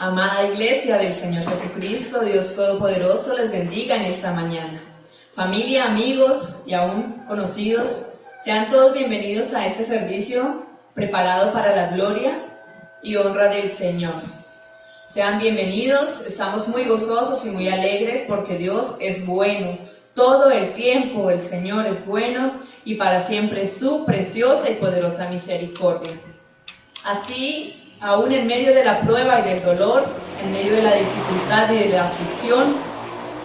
Amada Iglesia del Señor Jesucristo, Dios Todopoderoso les bendiga en esta mañana. Familia, amigos y aún conocidos, sean todos bienvenidos a este servicio preparado para la gloria y honra del Señor. Sean bienvenidos, estamos muy gozosos y muy alegres porque Dios es bueno. Todo el tiempo el Señor es bueno y para siempre su preciosa y poderosa misericordia. Así, aún en medio de la prueba y del dolor, en medio de la dificultad y de la aflicción,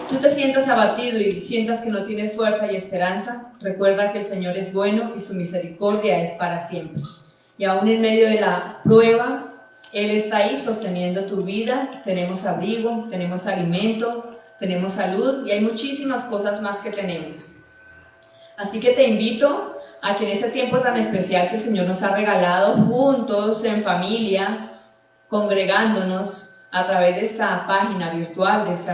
tú te sientas abatido y sientas que no tienes fuerza y esperanza, recuerda que el Señor es bueno y su misericordia es para siempre. Y aún en medio de la prueba, Él está ahí sosteniendo tu vida. Tenemos abrigo, tenemos alimento, tenemos salud y hay muchísimas cosas más que tenemos. Así que te invito a que en este tiempo tan especial que el Señor nos ha regalado, juntos, en familia, congregándonos a través de esta página virtual, de este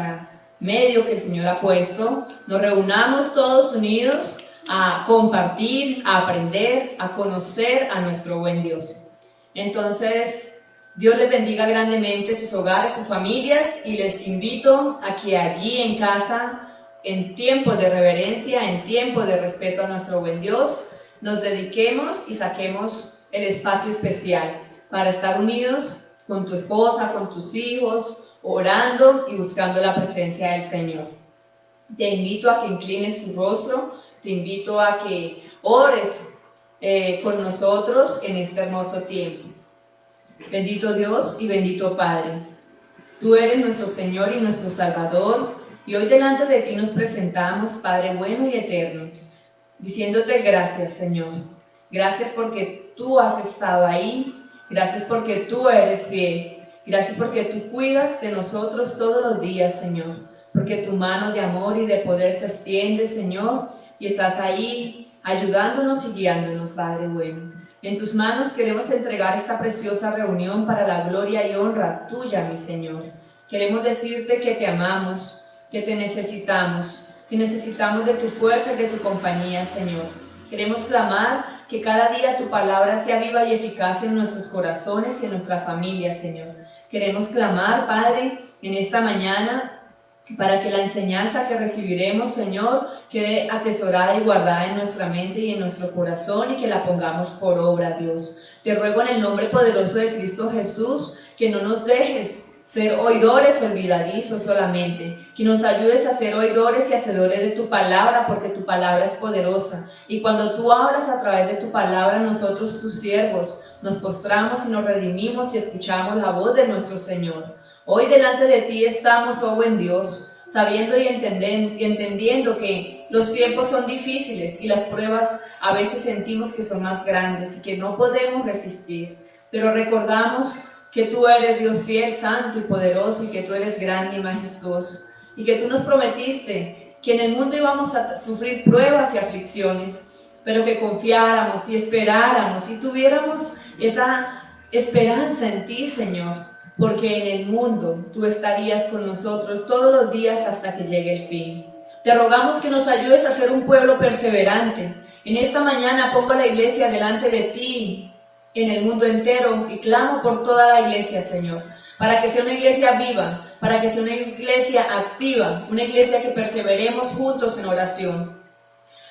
medio que el Señor ha puesto, nos reunamos todos unidos a compartir, a aprender, a conocer a nuestro buen Dios. Entonces, Dios les bendiga grandemente sus hogares, sus familias, y les invito a que allí en casa, en tiempos de reverencia, en tiempos de respeto a nuestro buen Dios, nos dediquemos y saquemos el espacio especial para estar unidos con tu esposa, con tus hijos, orando y buscando la presencia del Señor. Te invito a que inclines tu rostro, te invito a que ores con nosotros en este hermoso tiempo. Bendito Dios y bendito Padre, tú eres nuestro Señor y nuestro Salvador, y hoy delante de ti nos presentamos, Padre bueno y eterno, diciéndote gracias, Señor. Gracias porque tú has estado ahí, gracias porque tú eres fiel, gracias porque tú cuidas de nosotros todos los días, Señor, porque tu mano de amor y de poder se extiende, Señor, y estás ahí ayudándonos y guiándonos, Padre bueno. En tus manos queremos entregar esta preciosa reunión para la gloria y honra tuya, mi Señor. Queremos decirte que te amamos, que te necesitamos de tu fuerza y de tu compañía, Señor. Queremos clamar que cada día tu palabra sea viva y eficaz en nuestros corazones y en nuestra familia, Señor. Queremos clamar, Padre, en esta mañana, para que la enseñanza que recibiremos, Señor, quede atesorada y guardada en nuestra mente y en nuestro corazón y que la pongamos por obra, Dios. Te ruego en el nombre poderoso de Cristo Jesús que no nos dejes ser oidores olvidadizos solamente, que nos ayudes a ser oidores y hacedores de tu palabra, porque tu palabra es poderosa. Y cuando tú hablas a través de tu palabra, nosotros, tus siervos, nos postramos y nos redimimos y escuchamos la voz de nuestro Señor. Hoy delante de ti estamos, oh buen Dios, sabiendo y entendiendo que los tiempos son difíciles y las pruebas a veces sentimos que son más grandes y que no podemos resistir, pero recordamos que tú eres Dios fiel, santo y poderoso, y que tú eres grande y majestuoso, y que tú nos prometiste que en el mundo íbamos a sufrir pruebas y aflicciones, pero que confiáramos y esperáramos y tuviéramos esa esperanza en ti, Señor, porque en el mundo tú estarías con nosotros todos los días hasta que llegue el fin. Te rogamos que nos ayudes a ser un pueblo perseverante. En esta mañana pongo a la iglesia delante de ti, en el mundo entero, y clamo por toda la iglesia, Señor, para que sea una iglesia viva, para que sea una iglesia activa, una iglesia que perseveremos juntos en oración,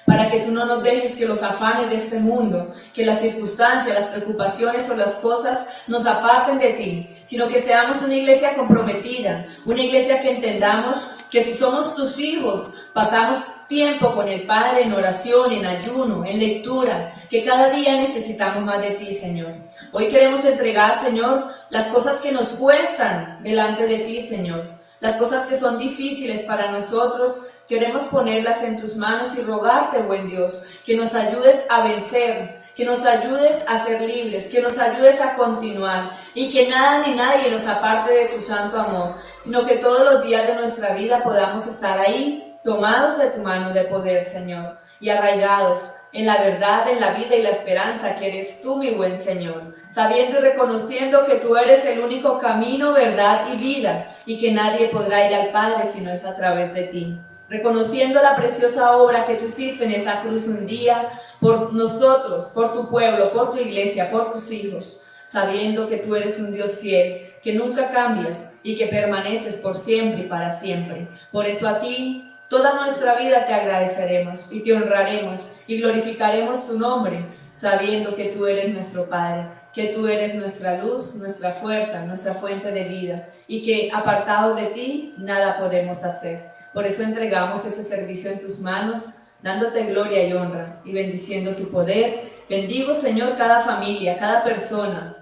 para que tú no nos dejes que los afanes de este mundo, que las circunstancias, las preocupaciones o las cosas nos aparten de ti, sino que seamos una iglesia comprometida, una iglesia que entendamos que si somos tus hijos, pasamos tiempo con el Padre en oración, en ayuno, en lectura, que cada día necesitamos más de ti, Señor. Hoy queremos entregar, Señor, las cosas que nos cuestan delante de ti, Señor. Las cosas que son difíciles para nosotros, queremos ponerlas en tus manos y rogarte, buen Dios, que nos ayudes a vencer, que nos ayudes a ser libres, que nos ayudes a continuar y que nada ni nadie nos aparte de tu santo amor, sino que todos los días de nuestra vida podamos estar ahí, tomados de tu mano de poder, Señor, y arraigados en la verdad, en la vida y la esperanza que eres tú, mi buen Señor, sabiendo y reconociendo que tú eres el único camino, verdad y vida, y que nadie podrá ir al Padre si no es a través de ti. Reconociendo la preciosa obra que tú hiciste en esa cruz un día por nosotros, por tu pueblo, por tu iglesia, por tus hijos, sabiendo que tú eres un Dios fiel, que nunca cambias y que permaneces por siempre y para siempre. Por eso a ti, toda nuestra vida te agradeceremos y te honraremos y glorificaremos tu nombre, sabiendo que tú eres nuestro Padre, que tú eres nuestra luz, nuestra fuerza, nuestra fuente de vida y que apartados de ti nada podemos hacer. Por eso entregamos ese servicio en tus manos, dándote gloria y honra y bendiciendo tu poder. Bendigo, Señor, cada familia, cada persona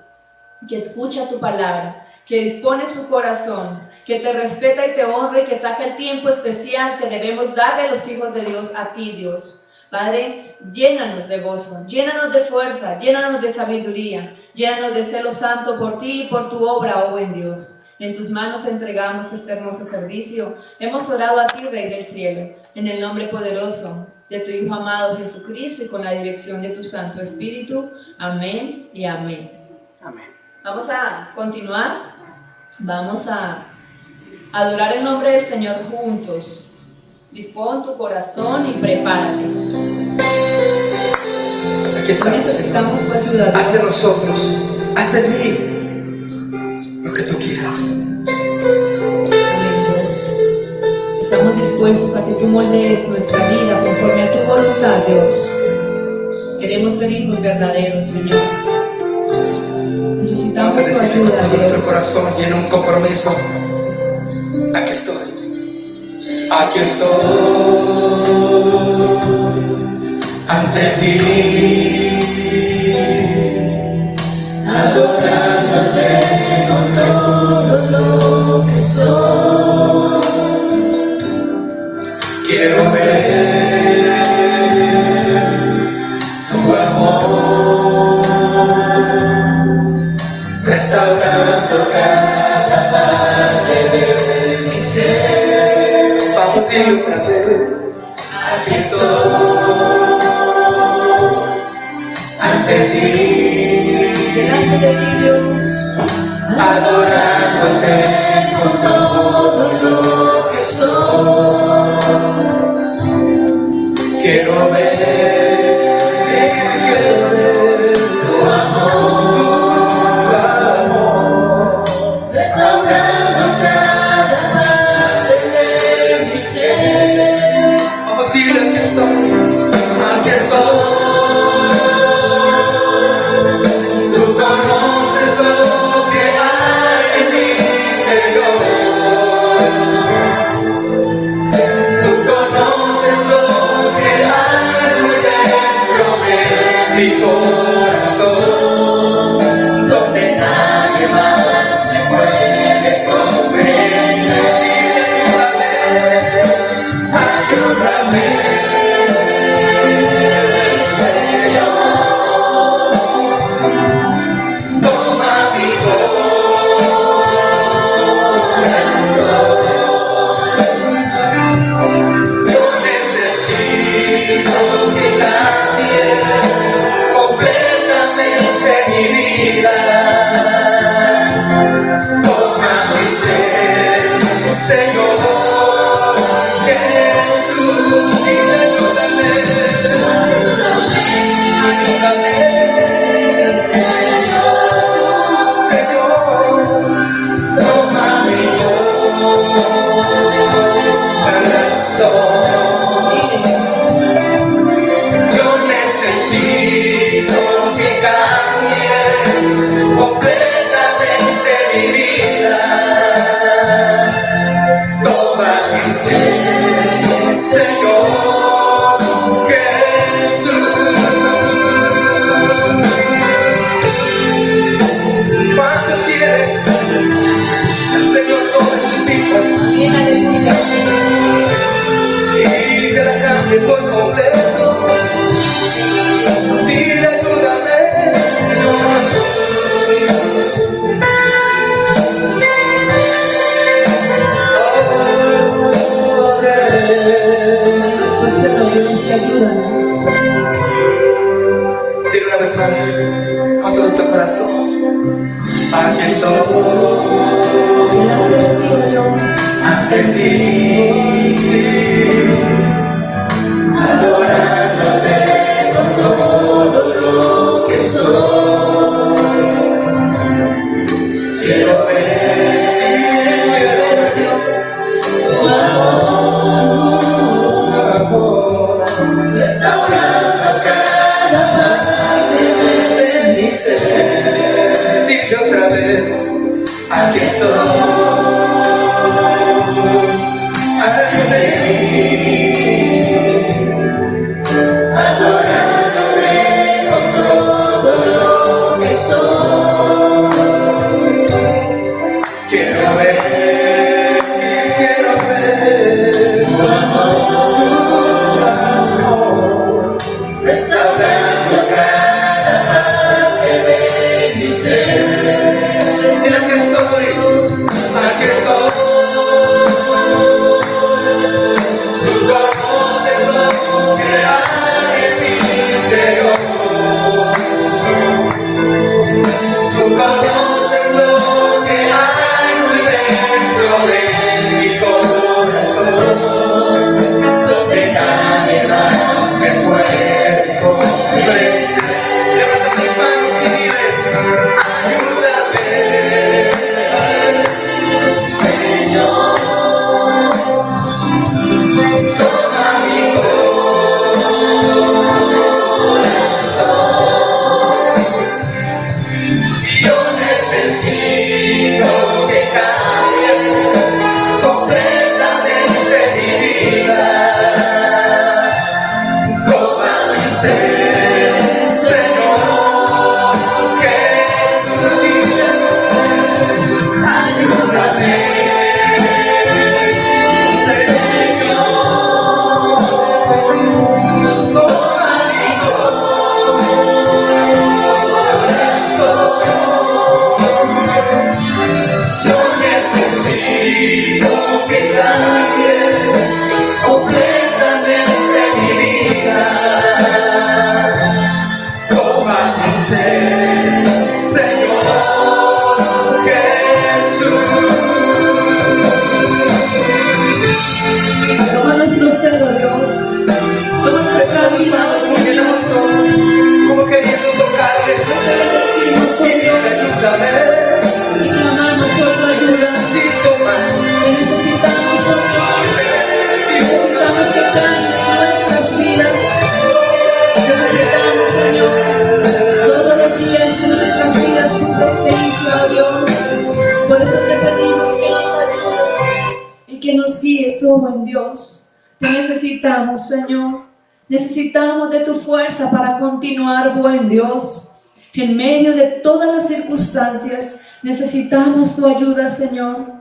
que escucha tu palabra, que dispone su corazón, que te respeta y te honra y que saca el tiempo especial que debemos darle a los hijos de Dios, a ti, Dios. Padre, llénanos de gozo, llénanos de fuerza, llénanos de sabiduría, llénanos de celo santo por ti y por tu obra, oh buen Dios. En tus manos entregamos este hermoso servicio. Hemos orado a ti, Rey del cielo, en el nombre poderoso de tu Hijo amado Jesucristo y con la dirección de tu Santo Espíritu. Amén y amén. Amén. Vamos a continuar. Vamos a adorar el nombre del Señor juntos. Dispón tu corazón y prepárate. Aquí estamos, necesitamos Señor. tu ayuda, Dios. Haz de nosotros, haz de mí lo que tú quieras. Amén, Dios. Estamos dispuestos a que tú moldees nuestra vida conforme a tu voluntad, Dios. Queremos ser hijos verdaderos, Señor. Necesitamos Vamos a tu decirle con ayuda, todo nuestro Dios. corazón y en un compromiso. Aquí estoy. Aquí estoy ante ti, adorándote con todo lo que soy. Quiero ver tu amor restaurando cada parte de mi ser. Vamos a decirlo otra vez. Aquí estoy ante ti, Delante de ti, Dios. adorándote con todo lo que soy. Quiero ver, tu amor, restaurando cada parte de mi ser. Vamos a decirle, aquí estoy, aquí estoy. Tú conoces lo que hay en mi interior. Tú conoces lo que hay muy dentro de mi corazón, donde nadie más me puede comprender. Ayúdame, Señor. Toma mi corazón. Yo necesito que cambies completamente mi vida. Toma mi ser, Señor. Jesús, y ayúdame, ayúdame, Señor. Señor, toma mi corazón. Yo necesito que cambies completamente mi vida. Toma mi ser, Señor Jesús. ¿Cuántos quieren el Señor tome sus vidas y que la cambie por completo? Dile, ayúdame, Señor. Dile una vez más, con todo tu corazón. Aquí estoy ante ti, sí, adorándote con todo lo que soy. aquí estoy, adorándome con todo lo que soy. Quiero ver tu amor, restaurando cada parte de mi ser. Decir aquí estoy, aquí estoy. Tú conoces lo que hay en mi interior. Tú conoces lo que hay muy dentro de mi corazón, donde nadie más me puede comprender. Levanta tus manos y dile, ayúdame, Señor, toma mi corazón. Yo necesito que cambie completamente mi vida. Toma mi ser, Señor, que es tu vida. Ayúdame, Señor, toma mi corazón. Yo necesito que cambies completamente mi vida. Toma mi ser, Señor Jesús. Toma nuestro ser, oh Dios. Toma nuestra vida, oh Señor. Como queriendo tocarle, Te bendecimos, oh y Dios. ayúdame. Y clamamos por tu ayuda. Necesito más. Te necesitamos, oh Dios. Necesito Necesitamos que cambies nuestras vidas. Necesitamos, Señor, todos los días de nuestras vidas tu presencia, oh Dios. Por eso te pedimos que nos ayudes y que nos guíes, oh buen Dios. Te necesitamos, Señor. Necesitamos de tu fuerza para continuar, buen Dios. En medio de todas las circunstancias, necesitamos tu ayuda, Señor.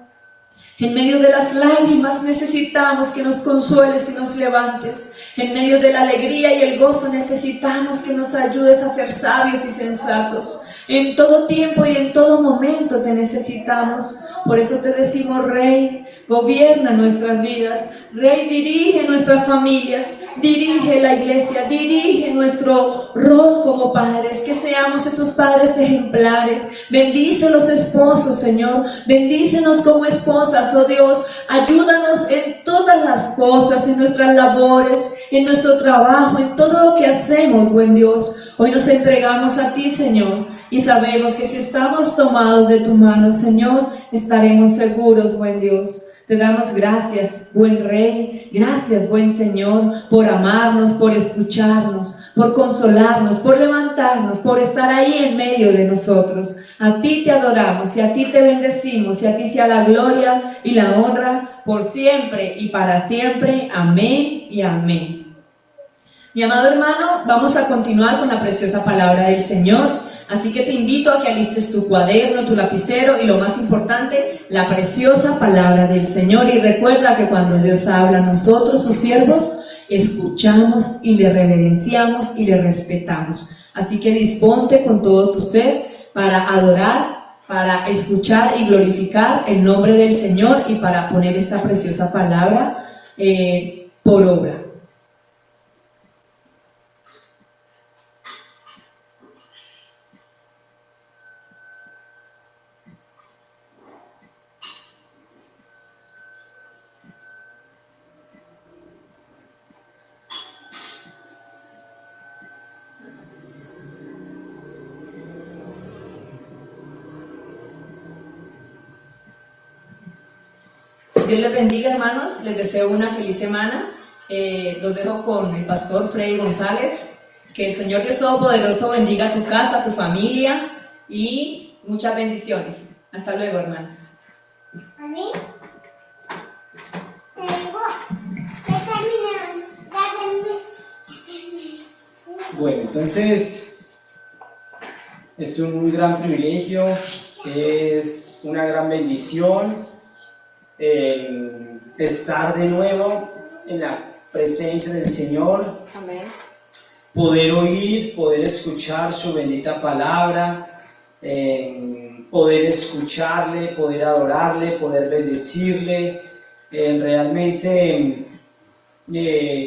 En medio de las lágrimas necesitamos que nos consueles y nos levantes. En medio de la alegría y el gozo necesitamos que nos ayudes a ser sabios y sensatos. En todo tiempo y en todo momento te necesitamos. Por eso te decimos, Rey, gobierna nuestras vidas. Rey, dirige nuestras familias. Dirige la iglesia, dirige nuestro rol como padres, que seamos esos padres ejemplares. Bendice los esposos, Señor, bendícenos como esposas, oh Dios. Ayúdanos en todas las cosas, en nuestras labores, en nuestro trabajo, en todo lo que hacemos, buen Dios. Hoy nos entregamos a ti, Señor, y sabemos que si estamos tomados de tu mano, Señor, estaremos seguros, buen Dios. Te damos gracias, buen Rey, gracias, buen Señor, por amarnos, por escucharnos, por consolarnos, por levantarnos, por estar ahí en medio de nosotros. A ti te adoramos y a ti te bendecimos y a ti sea la gloria y la honra por siempre y para siempre. Amén y amén. Mi amado hermano, vamos a continuar con la preciosa palabra del Señor. Así que te invito a que alistes tu cuaderno, tu lapicero y lo más importante, la preciosa palabra del Señor. Y recuerda que cuando Dios habla a nosotros, sus siervos, escuchamos y le reverenciamos y le respetamos. Así que disponte con todo tu ser para adorar, para escuchar y glorificar el nombre del Señor y para poner esta preciosa palabra por obra. Dios les bendiga, hermanos, les deseo una feliz semana. Los dejo con el pastor Freddy González. Que el Señor Dios Todopoderoso bendiga tu casa, tu familia y muchas bendiciones. Hasta luego, hermanos. A mí tengo que terminar. Bueno, entonces es un gran privilegio, es una gran bendición estar de nuevo en la presencia del Señor. Amén. Poder oír, poder escuchar su bendita palabra, poder escucharle, poder adorarle, poder bendecirle. Realmente,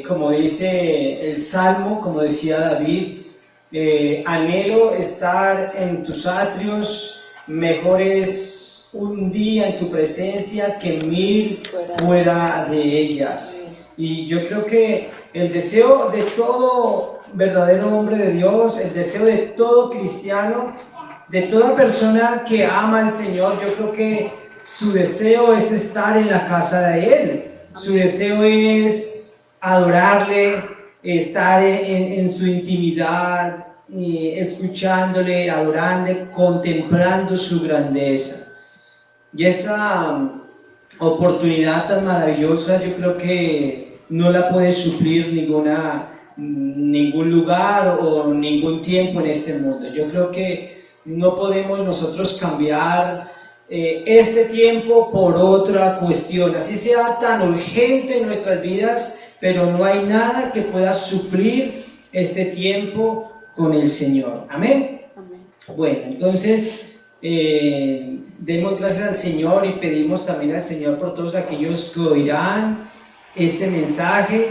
como dice el Salmo, como decía David, anhelo estar en tus atrios, mejor es un día en tu presencia que 1000 fuera de ellas. Y yo creo que el deseo de todo verdadero hombre de Dios, el deseo de todo cristiano, de toda persona que ama al Señor, yo creo que su deseo es estar en la casa de Él. Su deseo es adorarle, estar en su intimidad, escuchándole, adorándole, contemplando su grandeza. Y esa oportunidad tan maravillosa yo creo que no la puede suplir ningún lugar o ningún tiempo en este mundo. Yo creo que no podemos nosotros cambiar este tiempo por otra cuestión, así sea tan urgente en nuestras vidas, pero no hay nada que pueda suplir este tiempo con el Señor. Amén. Amén. Bueno, entonces demos gracias al Señor y pedimos también al Señor por todos aquellos que oirán este mensaje,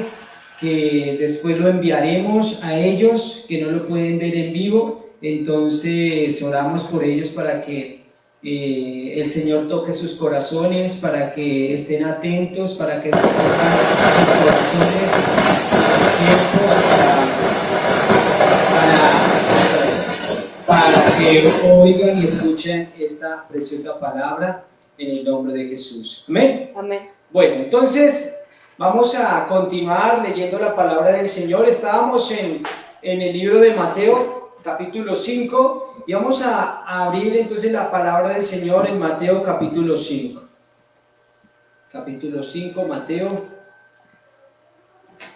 que después lo enviaremos a ellos que no lo pueden ver en vivo. Entonces oramos por ellos para que el Señor toque sus corazones, para que estén atentos, para que toquen sus corazones, sus tiempos, para que oigan y escuchen esta preciosa palabra en el nombre de Jesús. Amén. Amén. Bueno, entonces vamos a continuar leyendo la palabra del Señor. Estábamos en el libro de Mateo, capítulo 5, y vamos a abrir entonces la palabra del Señor en Mateo, capítulo 5. Capítulo 5, Mateo.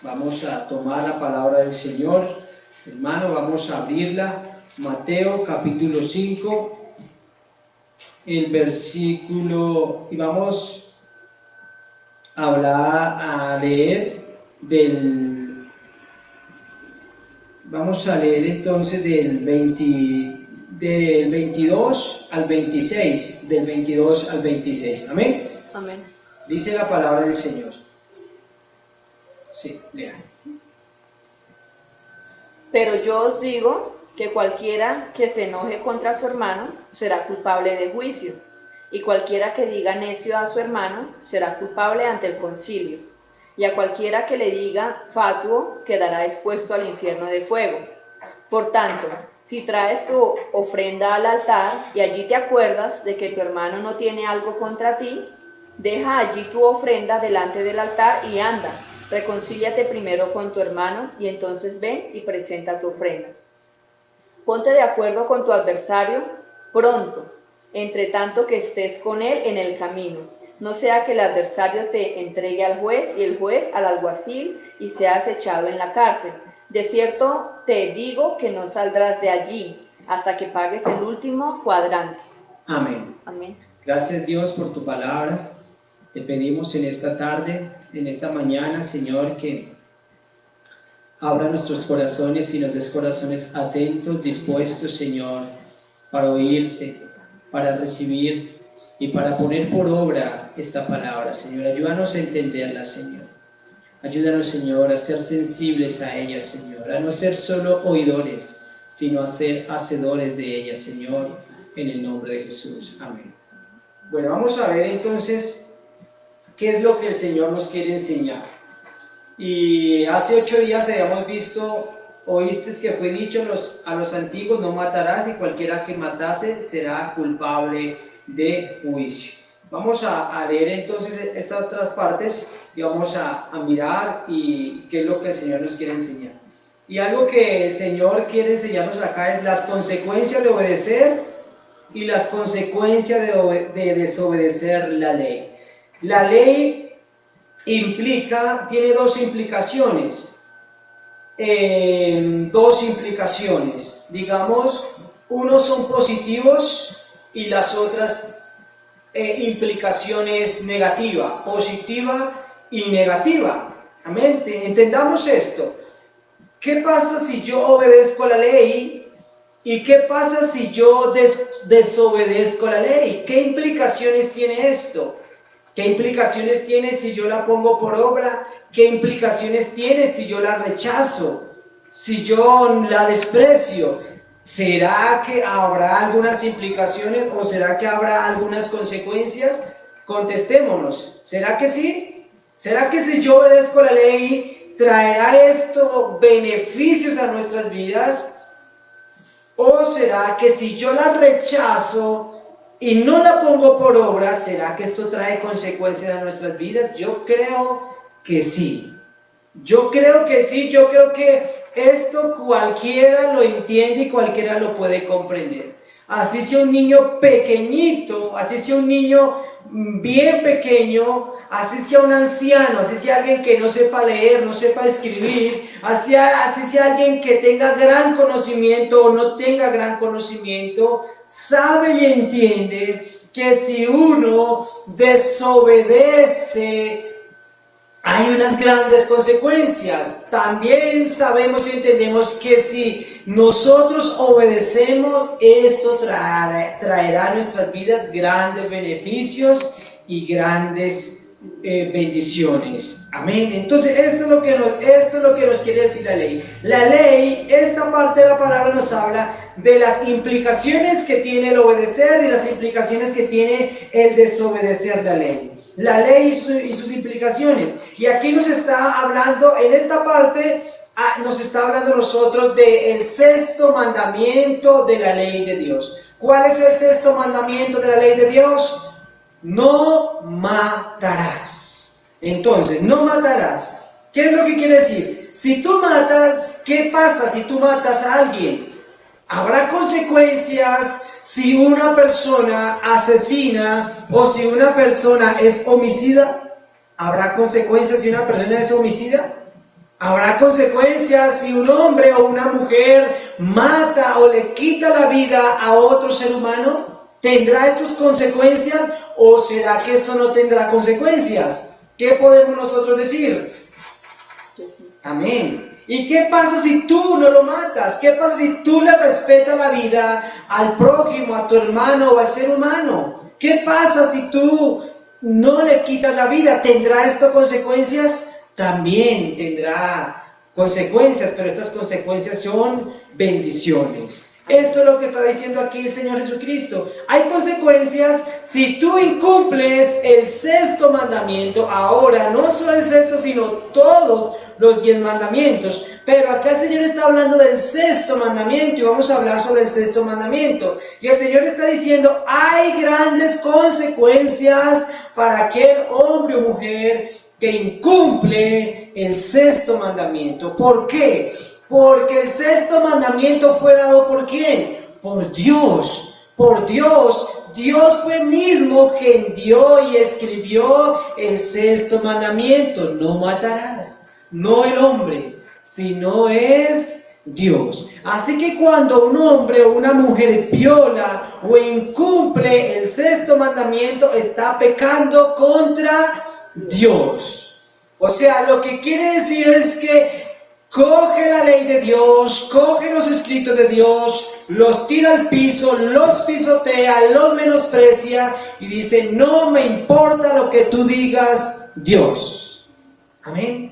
Vamos a tomar la palabra del Señor, hermano, vamos a abrirla. Mateo, capítulo 5, el versículo, y vamos a leer vamos a leer entonces del 22 al 26, del 22 al 26, amén. Amén. Dice la palabra del Señor. Sí, lean. Pero yo os digo que cualquiera que se enoje contra su hermano será culpable de juicio, y cualquiera que diga necio a su hermano será culpable ante el concilio, y a cualquiera que le diga fatuo quedará expuesto al infierno de fuego. Por tanto, si traes tu ofrenda al altar y allí te acuerdas de que tu hermano no tiene algo contra ti, deja allí tu ofrenda delante del altar y anda, reconcíliate primero con tu hermano y entonces ven y presenta tu ofrenda. Ponte de acuerdo con tu adversario pronto, entre tanto que estés con él en el camino. No sea que el adversario te entregue al juez y el juez al alguacil y seas echado en la cárcel. De cierto te digo que no saldrás de allí hasta que pagues el último cuadrante. Amén. Amén. Gracias Dios por tu palabra. Te pedimos en esta tarde, en esta mañana, Señor, que abra nuestros corazones y nos des corazones atentos, dispuestos, Señor, para oírte, para recibir y para poner por obra esta palabra, Señor. Ayúdanos a entenderla, Señor. Ayúdanos, Señor, a ser sensibles a ella, Señor, a no ser solo oidores, sino a ser hacedores de ella, Señor, en el nombre de Jesús. Amén. Bueno, vamos a ver entonces qué es lo que el Señor nos quiere enseñar. Y hace 8 días habíamos visto, oíste que fue dicho a los antiguos, no matarás, y cualquiera que matase será culpable de juicio. Vamos a leer entonces estas otras partes y vamos a mirar y qué es lo que el Señor nos quiere enseñar. Y algo que el Señor quiere enseñarnos acá es las consecuencias de obedecer y las consecuencias de desobedecer la ley. La ley tiene dos implicaciones. Digamos, unos son positivos y las otras implicaciones positiva y negativa. Amén. Entendamos esto. ¿Qué pasa si yo obedezco la ley? ¿Y qué pasa si yo desobedezco la ley? ¿Qué implicaciones tiene esto? ¿Qué implicaciones tiene si yo la pongo por obra? ¿Qué implicaciones tiene si yo la rechazo? Si yo la desprecio. ¿Será que habrá algunas implicaciones o será que habrá algunas consecuencias? Contestémonos. ¿Será que sí? ¿Será que si yo obedezco la ley, traerá esto beneficios a nuestras vidas? ¿O será que si yo la rechazo y no la pongo por obra, será que esto trae consecuencias a nuestras vidas? Yo creo que sí. Yo creo que sí, yo creo que esto cualquiera lo entiende y cualquiera lo puede comprender. Así sea un niño pequeñito, así sea un niño bien pequeño, así sea un anciano, así sea alguien que no sepa leer, no sepa escribir, así sea alguien que tenga gran conocimiento o no tenga gran conocimiento, sabe y entiende que si uno desobedece, hay unas grandes consecuencias. También sabemos y entendemos que si nosotros obedecemos, esto traerá a nuestras vidas grandes beneficios y grandes bendiciones. Amén. Entonces, esto es lo que nos quiere decir la ley. La ley, esta parte de la palabra nos habla de las implicaciones que tiene el obedecer y las implicaciones que tiene el desobedecer la ley. La ley y sus implicaciones. Y aquí nos está hablando, en esta parte, nos está hablando nosotros del sexto mandamiento de la ley de Dios. ¿Cuál es el sexto mandamiento de la ley de Dios? No matarás. Entonces, no matarás. ¿Qué es lo que quiere decir? Si tú matas, ¿qué pasa si tú matas a alguien? ¿Habrá consecuencias si una persona asesina o si una persona es homicida? ¿Habrá consecuencias si una persona es homicida? ¿Habrá consecuencias si un hombre o una mujer mata o le quita la vida a otro ser humano? ¿Tendrá estas consecuencias o será que esto no tendrá consecuencias? ¿Qué podemos nosotros decir? Amén. ¿Y qué pasa si tú no lo matas? ¿Qué pasa si tú le respetas la vida al prójimo, a tu hermano o al ser humano? ¿Qué pasa si tú no le quitas la vida? ¿Tendrá esto consecuencias? También tendrá consecuencias, pero estas consecuencias son bendiciones. Esto es lo que está diciendo aquí el Señor Jesucristo. Hay consecuencias si tú incumples el sexto mandamiento. Ahora, no solo el sexto, sino todos los 10 mandamientos. Pero acá el Señor está hablando del sexto mandamiento y vamos a hablar sobre el sexto mandamiento. Y el Señor está diciendo, hay grandes consecuencias para aquel hombre o mujer que incumple el sexto mandamiento. ¿Por qué? Porque el sexto mandamiento fue dado ¿por quién? Por Dios. Por Dios. Dios fue mismo quien dio y escribió el sexto mandamiento. No matarás. No el hombre, sino es Dios. Así que cuando un hombre o una mujer viola o incumple el sexto mandamiento, está pecando contra Dios. O sea, lo que quiere decir es que coge la ley de Dios, coge los escritos de Dios, los tira al piso, los pisotea, los menosprecia y dice, no me importa lo que tú digas, Dios. Amén.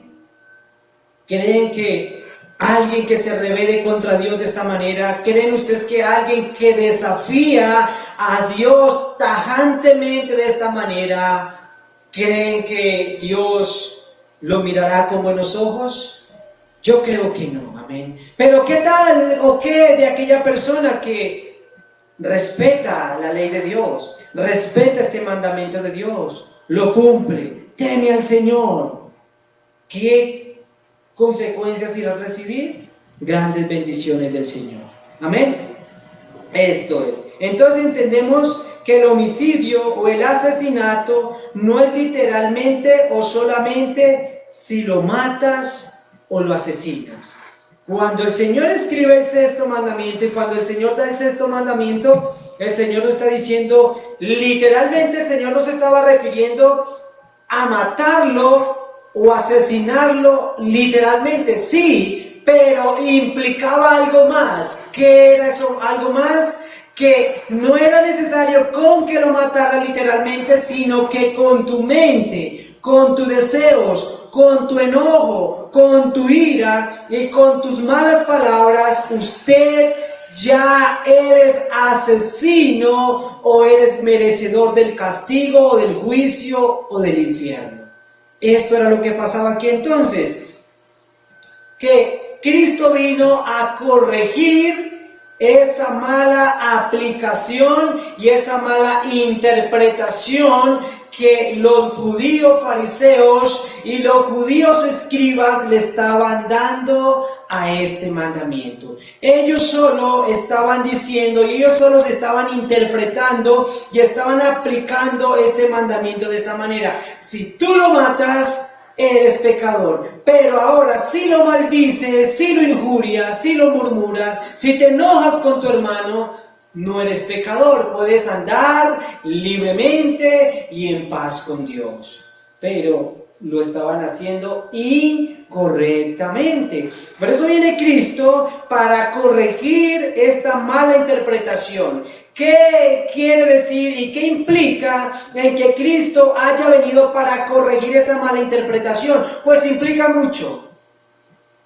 ¿Creen que alguien que se rebele contra Dios de esta manera, creen ustedes que alguien que desafía a Dios tajantemente de esta manera, creen que Dios lo mirará con buenos ojos? Yo creo que no, amén. Pero ¿qué tal o qué de aquella persona que respeta la ley de Dios, respeta este mandamiento de Dios, lo cumple, teme al Señor? ¿Qué consecuencias irá a recibir? Grandes bendiciones del Señor. Amén. Esto es. Entonces entendemos que el homicidio o el asesinato no es literalmente o solamente si lo matas o lo asesinas. Cuando el Señor escribe el sexto mandamiento y cuando el Señor da el sexto mandamiento, el Señor no está diciendo, literalmente el Señor no se estaba refiriendo a matarlo o asesinarlo literalmente, sí, pero implicaba algo más. ¿Qué era eso? Algo más que no era necesario con que lo matara literalmente, sino que con tu mente, con tus deseos, con tu enojo, con tu ira y con tus malas palabras, usted ya eres asesino o eres merecedor del castigo o del juicio o del infierno. Esto era lo que pasaba aquí entonces, que Cristo vino a corregir esa mala aplicación y esa mala interpretación que los judíos fariseos y los judíos escribas le estaban dando a este mandamiento. Ellos solo estaban diciendo y ellos solo se estaban interpretando y estaban aplicando este mandamiento de esta manera. Si tú lo matas, eres pecador, pero ahora si lo maldices, si lo injurias, si lo murmuras, si te enojas con tu hermano, no eres pecador, puedes andar libremente y en paz con Dios. Pero lo estaban haciendo incorrectamente. Por eso viene Cristo para corregir esta mala interpretación. ¿Qué quiere decir y qué implica en que Cristo haya venido para corregir esa mala interpretación? Pues implica mucho.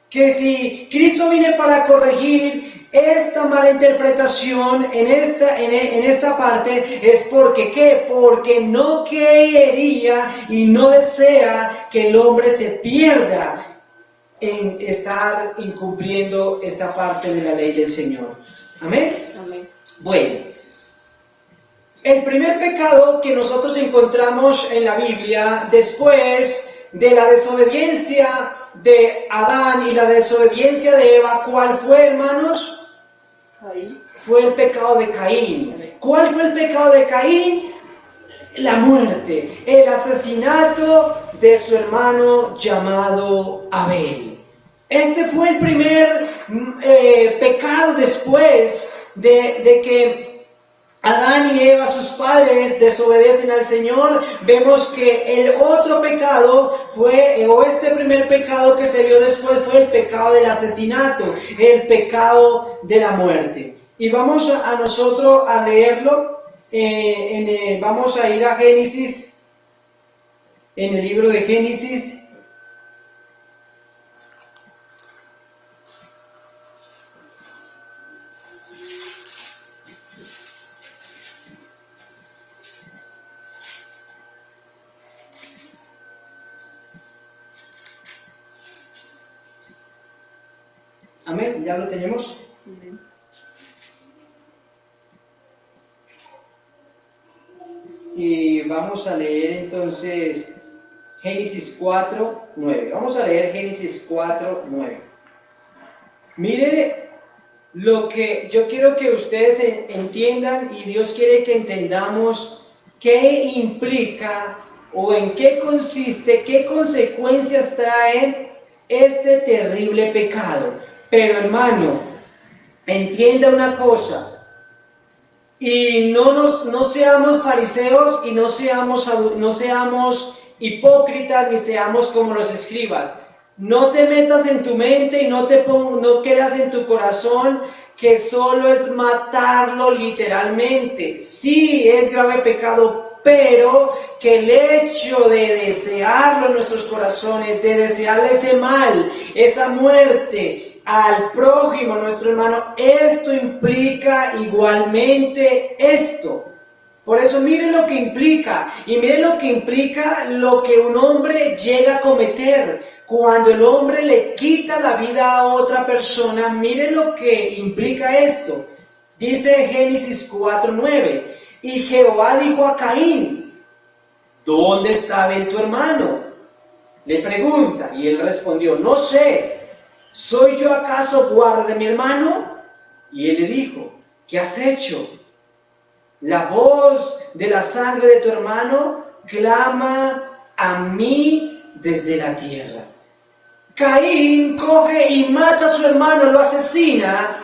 Que si Cristo viene para corregir esta mala interpretación en esta parte, es porque ¿qué? Porque no quería y no desea que el hombre se pierda en estar incumpliendo esta parte de la ley del Señor. ¿Amén? Amén. Bueno, el primer pecado que nosotros encontramos en la Biblia después de la desobediencia de Adán y la desobediencia de Eva, ¿cuál fue, hermanos? Caín. Fue el pecado de Caín. ¿Cuál fue el pecado de Caín? La muerte, el asesinato de su hermano llamado Abel. Este fue el primer pecado después de que Adán y Eva, sus padres, desobedecen al Señor. Vemos que el otro pecado este primer pecado que se vio después fue el pecado del asesinato, el pecado de la muerte. Y vamos a nosotros a leerlo, vamos a ir a Génesis, en el libro de Génesis. Amén, ya lo tenemos. Amén. Y vamos a leer entonces Génesis 4:9. Vamos a leer Génesis 4:9. Mire lo que yo quiero que ustedes entiendan y Dios quiere que entendamos qué implica o en qué consiste, qué consecuencias trae este terrible pecado. Pero hermano, entienda una cosa, y no seamos fariseos y no seamos hipócritas ni seamos como los escribas. No te metas en tu mente y no creas en tu corazón que solo es matarlo literalmente. Sí, es grave pecado, pero que el hecho de desearlo en nuestros corazones, de desearle ese mal, esa muerte al prójimo, nuestro hermano, esto implica igualmente esto. Por eso miren lo que implica, y miren lo que implica lo que un hombre llega a cometer. Cuando el hombre le quita la vida a otra persona, miren lo que implica esto. Dice Génesis 4:9, y Jehová dijo a Caín, ¿dónde está Abel tu hermano? Le pregunta, y él respondió, no sé, ¿soy yo acaso guarda de mi hermano? Y él le dijo, ¿Qué has hecho? La voz de la sangre de tu hermano clama a mí desde la tierra. Caín coge y mata a su hermano, lo asesina,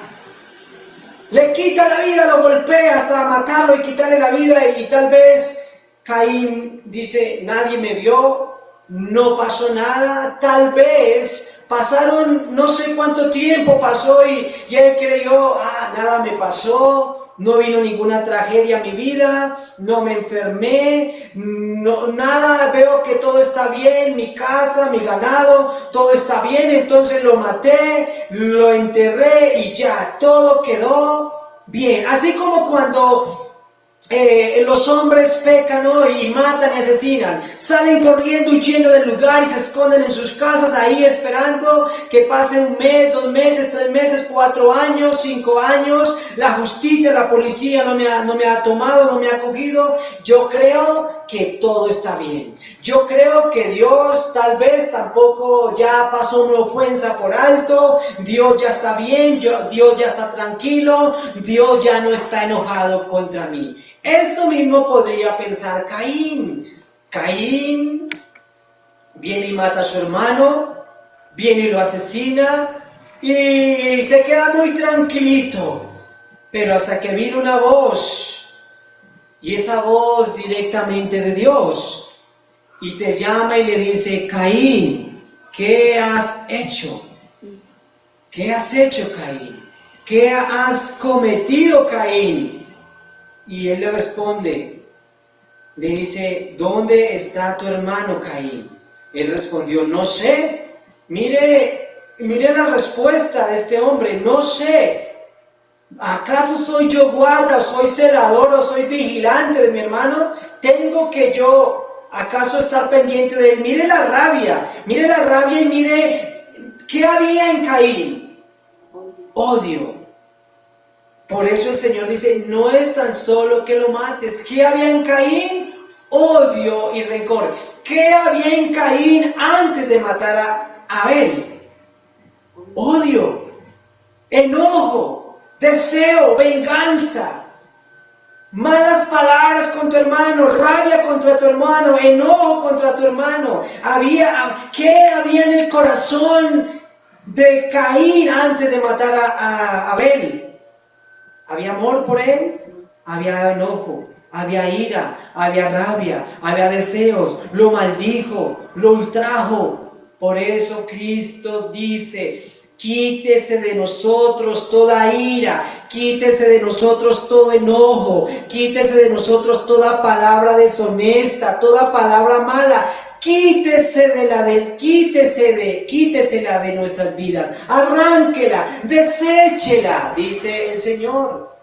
le quita la vida, lo golpea hasta matarlo y quitarle la vida, y tal vez Caín dice, nadie me vio, no pasó nada. Tal vez pasaron, no sé cuánto tiempo pasó y él creyó, nada me pasó, no vino ninguna tragedia a mi vida, no me enfermé, nada, veo que todo está bien, mi casa, mi ganado, todo está bien, entonces lo maté, lo enterré y ya, todo quedó bien. Así como cuando los hombres pecan hoy y matan y asesinan, salen corriendo, huyendo del lugar y se esconden en sus casas ahí esperando que pase un mes, 2 meses, 3 meses, 4 años, 5 años, la justicia, la policía no me ha tomado, no me ha cogido. Yo creo que todo está bien. Yo creo que Dios tal vez tampoco ya pasó una ofensa por alto, Dios ya está bien, Dios ya está tranquilo, Dios ya no está enojado contra mí. Esto mismo podría pensar Caín. Caín viene y mata a su hermano, viene y lo asesina y se queda muy tranquilito. Pero hasta que vino una voz, y esa voz directamente de Dios, y te llama y le dice, Caín, ¿qué has hecho? ¿Qué has hecho, Caín? ¿Qué has cometido, Caín? Y él le responde, le dice, ¿dónde está tu hermano Caín? Él respondió, no sé. Mire la respuesta de este hombre, no sé. ¿Acaso soy yo guarda, o soy celador, o soy vigilante de mi hermano? ¿Tengo que yo acaso estar pendiente de él? Mire la rabia y mire, ¿qué había en Caín? Odio. Por eso el Señor dice, no es tan solo que lo mates. ¿Qué había en Caín? Odio y rencor. ¿Qué había en Caín antes de matar a Abel? Odio, enojo, deseo, venganza, malas palabras con tu hermano, rabia contra tu hermano, enojo contra tu hermano. ¿Qué había en el corazón de Caín antes de matar a Abel? ¿Había amor por él? Había enojo, había ira, había rabia, había deseos, lo maldijo, lo ultrajo. Por eso Cristo dice, quítese de nosotros toda ira, quítese de nosotros todo enojo, quítese de nosotros toda palabra deshonesta, toda palabra mala. Quítesela de nuestras vidas, arránquela, deséchela, dice el Señor.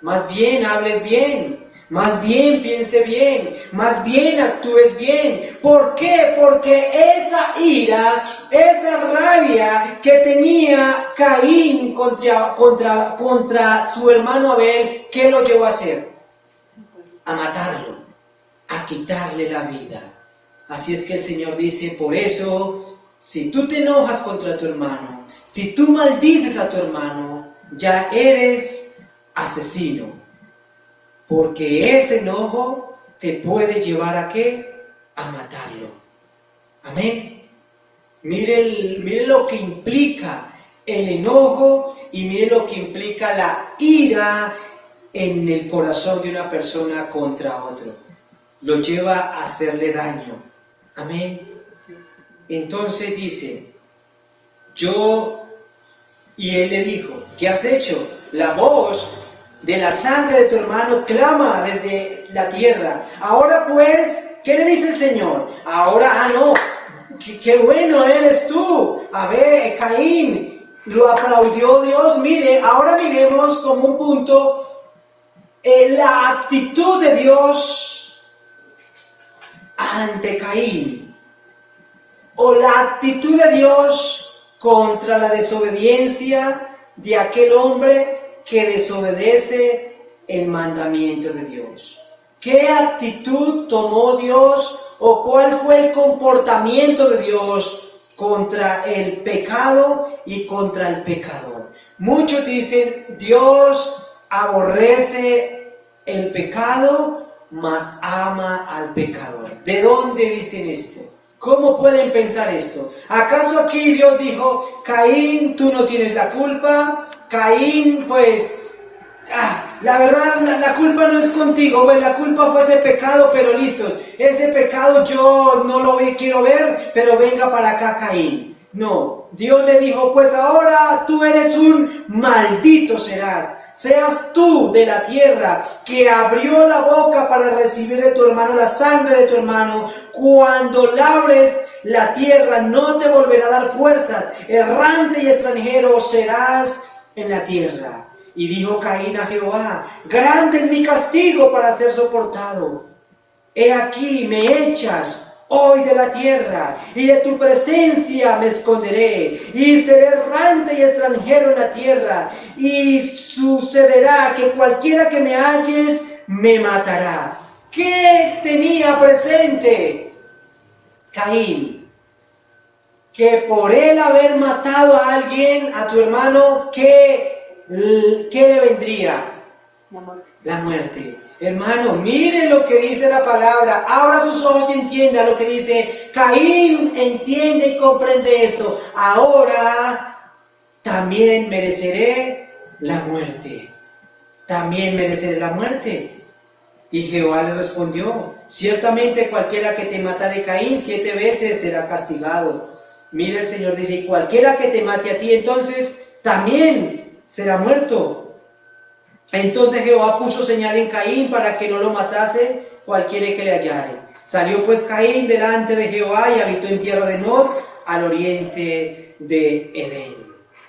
Más bien hables bien, más bien piense bien, más bien actúes bien. ¿Por qué? Porque esa ira, esa rabia que tenía Caín contra su hermano Abel, ¿qué lo llevó a hacer? A matarlo, a quitarle la vida. Así es que el Señor dice, por eso, si tú te enojas contra tu hermano, si tú maldices a tu hermano, ya eres asesino. Porque ese enojo te puede llevar ¿a qué? A matarlo. Amén. Mire lo que implica el enojo y mire lo que implica la ira en el corazón de una persona contra otro. Lo lleva a hacerle daño. Amén. Entonces dice, y él le dijo, ¿qué has hecho? La voz de la sangre de tu hermano clama desde la tierra. Ahora pues, ¿qué le dice el Señor? Ahora, no, qué bueno eres tú. A ver, Caín, lo aplaudió Dios. Mire, ahora miremos como un punto la actitud de Dios ante Caín, o la actitud de Dios contra la desobediencia de aquel hombre que desobedece el mandamiento de Dios. ¿Qué actitud tomó Dios o cuál fue el comportamiento de Dios contra el pecado y contra el pecador? Muchos dicen, Dios aborrece el pecado, mas ama al pecador. ¿De dónde dicen esto? ¿Cómo pueden pensar esto? ¿Acaso aquí Dios dijo, Caín, tú no tienes la culpa? Caín, pues, la verdad, la culpa no es contigo, pues la culpa fue ese pecado, pero listo, ese pecado yo no lo quiero ver, pero venga para acá, Caín. No, Dios le dijo, pues ahora tú eres un maldito seas tú de la tierra que abrió la boca para recibir de tu hermano la sangre de tu hermano. Cuando labres la tierra no te volverá a dar fuerzas, errante y extranjero serás en la tierra. Y dijo Caín a Jehová, grande es mi castigo para ser soportado. He aquí me echas hoy de la tierra, y de tu presencia me esconderé, y seré errante y extranjero en la tierra, y sucederá que cualquiera que me halles me matará. ¿Qué tenía presente Caín? Que por él haber matado a alguien, a tu hermano, ¿qué le vendría? La muerte. La muerte. Hermano, mire lo que dice la palabra, abra sus ojos y entienda lo que dice. Caín entiende y comprende esto. Ahora también mereceré la muerte. También mereceré la muerte. Y Jehová le respondió, ciertamente cualquiera que te matare, Caín, 7 veces será castigado. Mire, el Señor dice, y cualquiera que te mate a ti, entonces también será muerto. Entonces Jehová puso señal en Caín para que no lo matase cualquiera que le hallare. Salió pues Caín delante de Jehová y habitó en tierra de Nod, al oriente de Edén.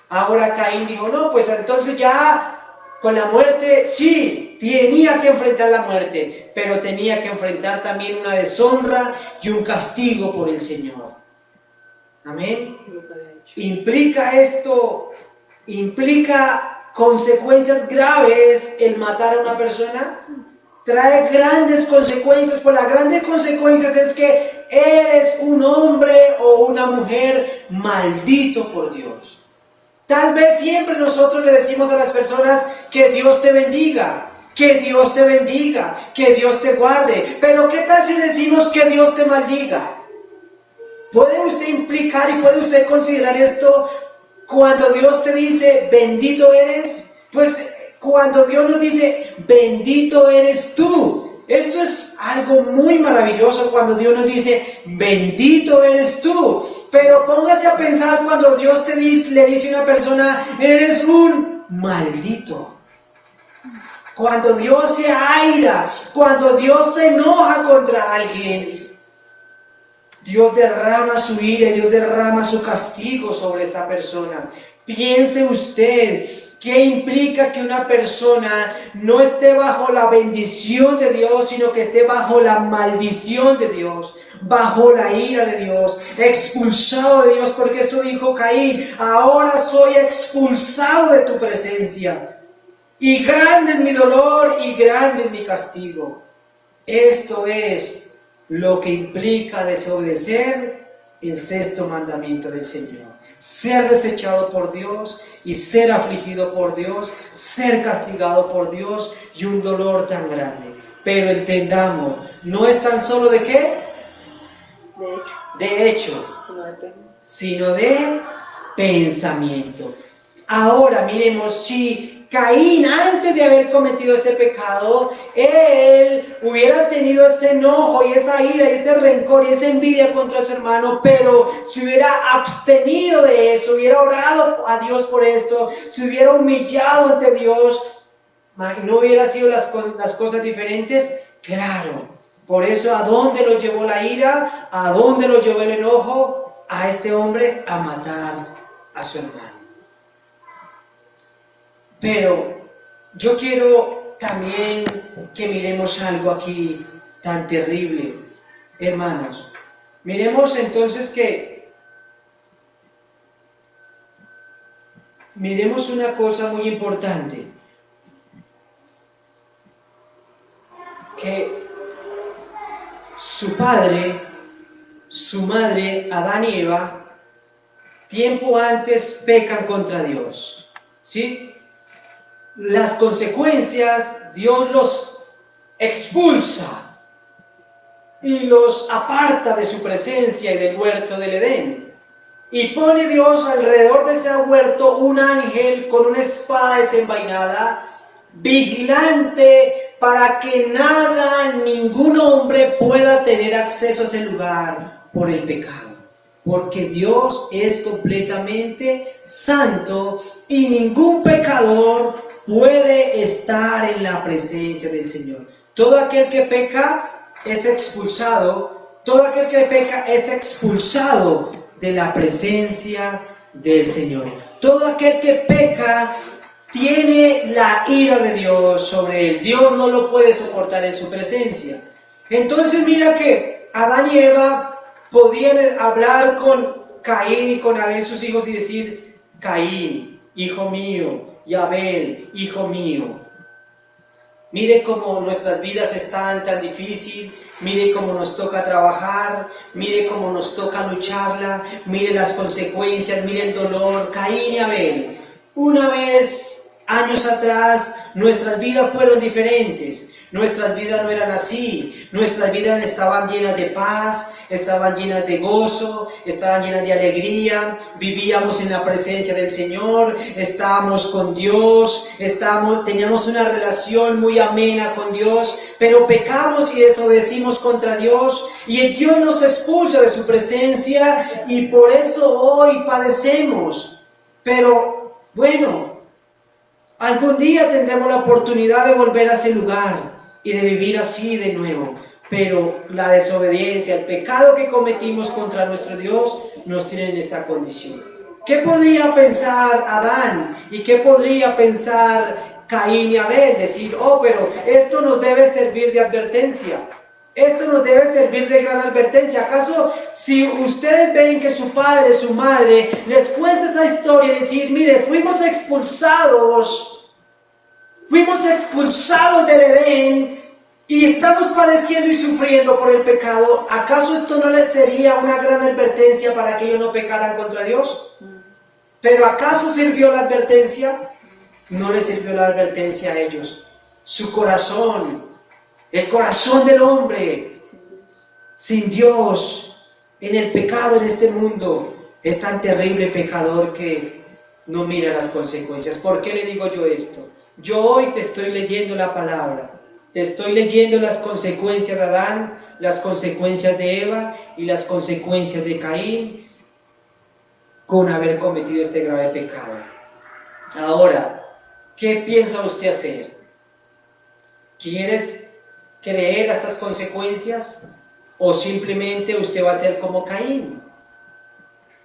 Ahora Caín dijo, no, pues entonces ya con la muerte, sí, tenía que enfrentar la muerte, pero tenía que enfrentar también una deshonra y un castigo por el Señor. Amén. Implica esto, implica consecuencias graves el matar a una persona. Trae grandes consecuencias. Por las grandes consecuencias es que eres un hombre o una mujer maldito por Dios. Tal vez siempre nosotros le decimos a las personas que Dios te bendiga, que Dios te bendiga, que Dios te guarde. Pero ¿qué tal si decimos que Dios te maldiga? ¿Puede usted implicar y puede usted considerar esto? Cuando Dios te dice, bendito eres, pues cuando Dios nos dice, bendito eres tú. Esto es algo muy maravilloso cuando Dios nos dice, bendito eres tú. Pero póngase a pensar cuando Dios le dice a una persona, eres un maldito. Cuando Dios se aira, cuando Dios se enoja contra alguien, Dios derrama su ira, Dios derrama su castigo sobre esa persona. Piense usted, ¿qué implica que una persona no esté bajo la bendición de Dios, sino que esté bajo la maldición de Dios, bajo la ira de Dios, expulsado de Dios? Porque eso dijo Caín, ahora soy expulsado de tu presencia. Y grande es mi dolor y grande es mi castigo. Esto es lo que implica desobedecer el 6.º mandamiento del Señor. Ser desechado por Dios y ser afligido por Dios, ser castigado por Dios y un dolor tan grande. Pero entendamos, no es tan solo de qué? De hecho, sino de pensamiento. Ahora miremos, si Caín, antes de haber cometido este pecado, él hubiera tenido ese enojo y esa ira y ese rencor y esa envidia contra su hermano, pero se hubiera abstenido de eso, hubiera orado a Dios por esto, se hubiera humillado ante Dios, ¿no hubiera sido las cosas diferentes? Claro. Por eso, ¿a dónde lo llevó la ira? ¿A dónde lo llevó el enojo? A este hombre a matar a su hermano. Pero yo quiero también que miremos algo aquí tan terrible, hermanos. Miremos entonces miremos una cosa muy importante, que su padre, su madre, Adán y Eva, tiempo antes pecan contra Dios, ¿sí? las consecuencias Dios los expulsa y los aparta de su presencia y del huerto del Edén. Y pone Dios alrededor de ese huerto un ángel con una espada desenvainada, vigilante para que nada, ningún hombre pueda tener acceso a ese lugar por el pecado. Porque Dios es completamente santo y ningún pecador puede estar en la presencia del Señor. Todo aquel que peca es expulsado, todo aquel que peca es expulsado de la presencia del Señor. Todo aquel que peca tiene la ira de Dios sobre él. Dios no lo puede soportar en su presencia. Entonces mira que Adán y Eva podían hablar con Caín y con Abel, sus hijos, y decir: Caín, hijo mío, y Abel, hijo mío. Mire cómo nuestras vidas están tan difíciles, mire cómo nos toca trabajar, mire cómo nos toca lucharla, mire las consecuencias, mire el dolor. Caín y Abel, una vez, años atrás, nuestras vidas fueron diferentes. Nuestras vidas no eran así, nuestras vidas estaban llenas de paz, estaban llenas de gozo, estaban llenas de alegría, vivíamos en la presencia del Señor, estábamos con Dios, teníamos una relación muy amena con Dios, pero pecamos y desobedecimos contra Dios, y Dios nos expulsa de su presencia, y por eso hoy padecemos. Pero bueno, algún día tendremos la oportunidad de volver a ese lugar y de vivir así de nuevo, pero la desobediencia, el pecado que cometimos contra nuestro Dios nos tiene en esta condición. ¿Qué podría pensar Adán y qué podría pensar Caín y Abel? Decir: oh, pero esto nos debe servir de advertencia, esto nos debe servir de gran advertencia. ¿Acaso si ustedes ven que su padre, su madre les cuenta esa historia y decir: mire, fuimos expulsados del Edén y estamos padeciendo y sufriendo por el pecado, ¿acaso esto no les sería una gran advertencia para que ellos no pecaran contra Dios? ¿Pero acaso sirvió la advertencia? No les sirvió la advertencia a ellos. Su corazón, el corazón del hombre, sin Dios, en el pecado en este mundo, es tan terrible pecador que no mira las consecuencias. ¿Por qué le digo yo esto? Yo hoy te estoy leyendo la palabra, te estoy leyendo las consecuencias de Adán, las consecuencias de Eva y las consecuencias de Caín con haber cometido este grave pecado. Ahora, ¿qué piensa usted hacer? ¿Quieres creer a estas consecuencias o simplemente usted va a ser como Caín?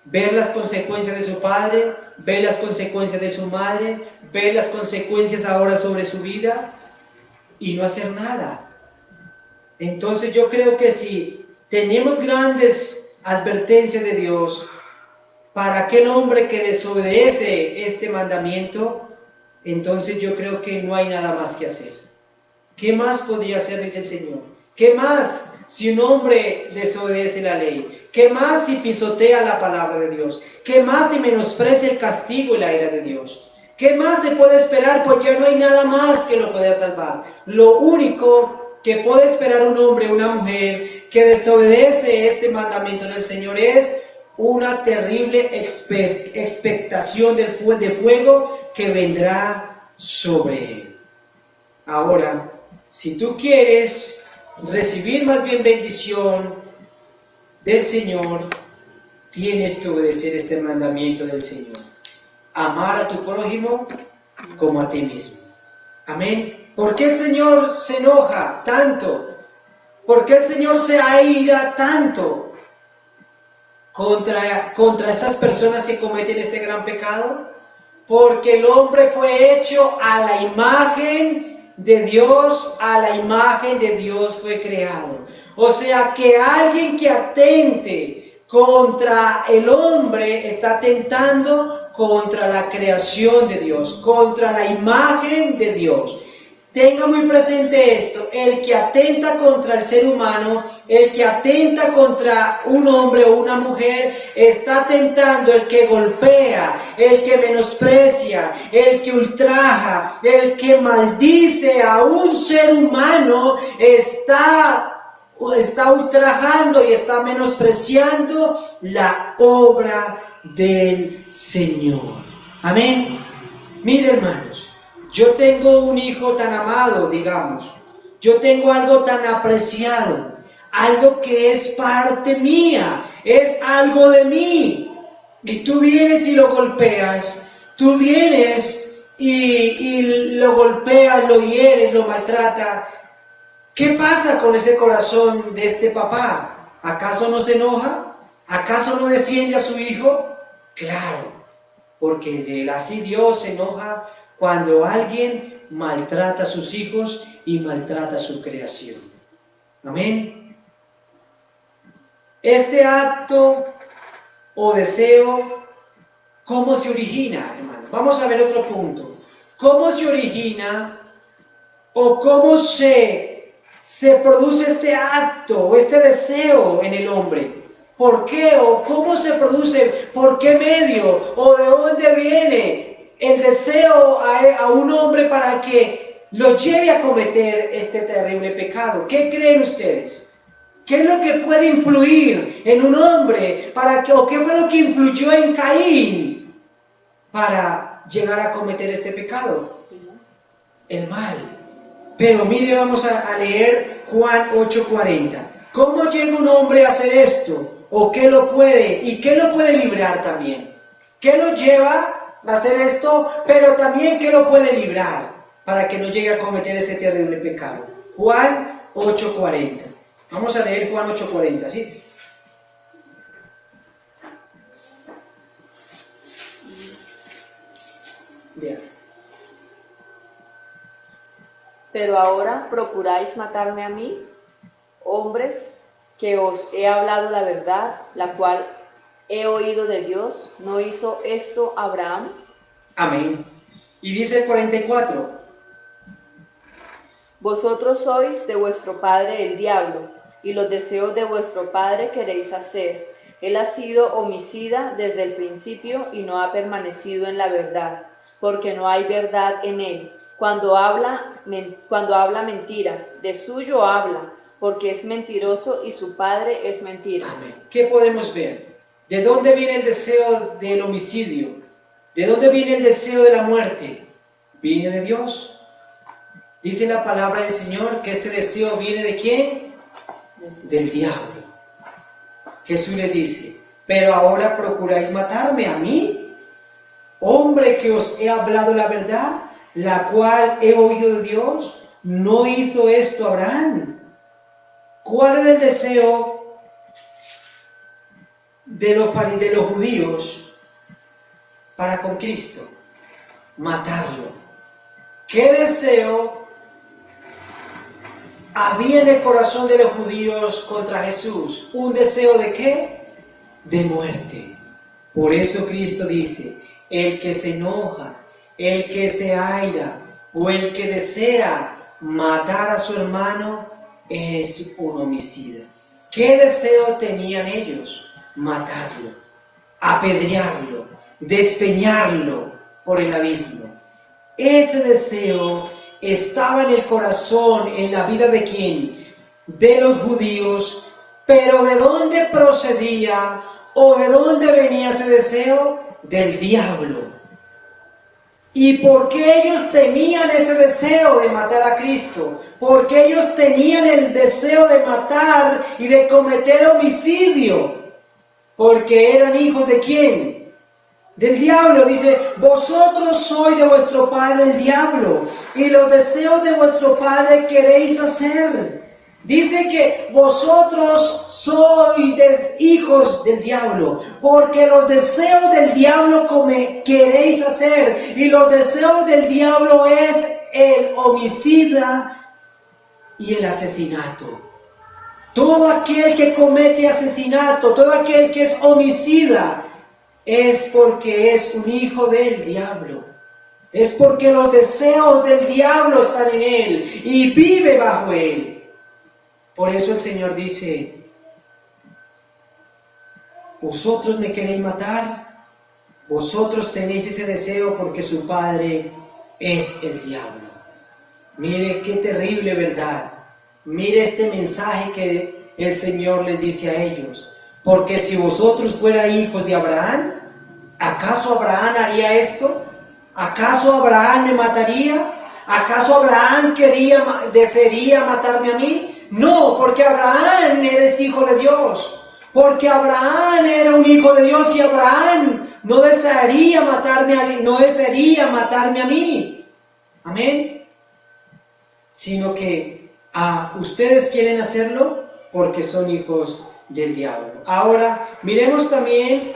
Ver las consecuencias de su padre, ver las consecuencias de su madre, ver las consecuencias ahora sobre su vida y no hacer nada. Entonces yo creo que si tenemos grandes advertencias de Dios para aquel hombre que desobedece este mandamiento, entonces yo creo que no hay nada más que hacer. ¿Qué más podría hacer? Dice el Señor. ¿Qué más si un hombre desobedece la ley? ¿Qué más si pisotea la palabra de Dios? ¿Qué más si menosprecia el castigo y la ira de Dios? ¿Qué más se puede esperar? Pues ya no hay nada más que lo pueda salvar. Lo único que puede esperar un hombre o una mujer que desobedece este mandamiento del Señor es una terrible expectación de fuego que vendrá sobre él. Ahora, si tú quieres recibir más bien bendición del Señor, tienes que obedecer este mandamiento del Señor: amar a tu prójimo como a ti mismo. Amén. ¿Por qué el Señor se enoja tanto? ¿Por qué el Señor se aira tanto contra estas personas que cometen este gran pecado? Porque el hombre fue hecho a la imagen de Dios, a la imagen de Dios fue creado. O sea que alguien que atente contra el hombre está atentando contra la creación de Dios, contra la imagen de Dios. Tenga muy presente esto: el que atenta contra el ser humano, el que atenta contra un hombre o una mujer, está atentando. El que golpea, el que menosprecia, el que ultraja, el que maldice a un ser humano, está ultrajando y está menospreciando la obra del Señor. Amén. Mire, hermanos, yo tengo un hijo tan amado, digamos. Yo tengo algo tan apreciado, algo que es parte mía, es algo de mí. Y tú vienes y lo golpeas, tú vienes y lo golpeas, lo hieres, lo maltratas. ¿Qué pasa con ese corazón de este papá? ¿Acaso no se enoja? ¿Acaso no defiende a su hijo? Claro, porque así Dios se enoja cuando alguien maltrata a sus hijos y maltrata su creación. Amén. Este acto o deseo, ¿cómo se origina, hermano? Vamos a ver otro punto. ¿Cómo se origina o cómo se produce este acto o este deseo en el hombre? ¿Por qué o cómo se produce? ¿Por qué medio? ¿O de dónde viene el deseo a un hombre para que lo lleve a cometer este terrible pecado? ¿Qué creen ustedes? ¿Qué es lo que puede influir en un hombre o qué fue lo que influyó en Caín para llegar a cometer este pecado? El mal. Pero mire, vamos a leer Juan 8:40. ¿Cómo llega un hombre a hacer esto? ¿O qué lo puede? ¿Y qué lo puede librar también? ¿Qué lo lleva a hacer esto? Pero también ¿qué lo puede librar para que no llegue a cometer ese terrible pecado? Juan 8:40. Vamos a leer Juan 8:40, ¿sí? Bien. Pero ahora procuráis matarme a mí, hombres, que os he hablado la verdad, la cual he oído de Dios. ¿No hizo esto Abraham? Amén. Y dice el 44. Vosotros sois de vuestro padre el diablo, y los deseos de vuestro padre queréis hacer. Él ha sido homicida desde el principio y no ha permanecido en la verdad, porque no hay verdad en él. Cuando habla mentira, de suyo habla, porque es mentiroso y su padre es mentira. Amén. ¿Qué podemos ver? ¿De dónde viene el deseo del homicidio? ¿De dónde viene el deseo de la muerte? Viene de Dios. Dice la palabra del Señor que este deseo viene ¿de quién? Del diablo. Jesús le dice: pero ahora procuráis matarme a mí, hombre que os he hablado la verdad, la cual he oído de Dios. ¿No hizo esto Abraham? ¿Cuál era el deseo de los judíos para con Cristo? Matarlo. ¿Qué deseo había en el corazón de los judíos contra Jesús? ¿Un deseo de qué? De muerte. Por eso Cristo dice: el que se enoja, el que se aira o el que desea matar a su hermano es un homicida. ¿Qué deseo tenían ellos? Matarlo, apedrearlo, despeñarlo por el abismo. Ese deseo estaba en el corazón, en la vida ¿de quién? De los judíos. Pero ¿de dónde procedía o de dónde venía ese deseo? Del diablo. ¿Y por qué ellos tenían ese deseo de matar a Cristo? Porque ellos tenían el deseo de matar y de cometer homicidio. Porque eran hijos ¿de quién? Del diablo. Dice: vosotros sois de vuestro padre el diablo, y los deseos de vuestro padre queréis hacer. Dice que vosotros sois hijos del diablo, porque los deseos del diablo queréis hacer, y los deseos del diablo es el homicida y el asesinato. Todo aquel que comete asesinato, todo aquel que es homicida, es porque es un hijo del diablo. Es porque los deseos del diablo están en él y vive bajo él. Por eso el Señor dice, vosotros me queréis matar, vosotros tenéis ese deseo porque su padre es el diablo. Mire qué terrible verdad. Mire este mensaje que el Señor les dice a ellos. Porque si vosotros fuerais hijos de Abraham, ¿acaso Abraham haría esto? ¿Acaso Abraham me mataría? ¿Acaso Abraham desearía matarme a mí? No, porque Abraham eres hijo de Dios. Porque Abraham era un hijo de Dios y Abraham no desearía matarme a mí. Amén. Sino que ustedes quieren hacerlo porque son hijos del diablo. Ahora, miremos también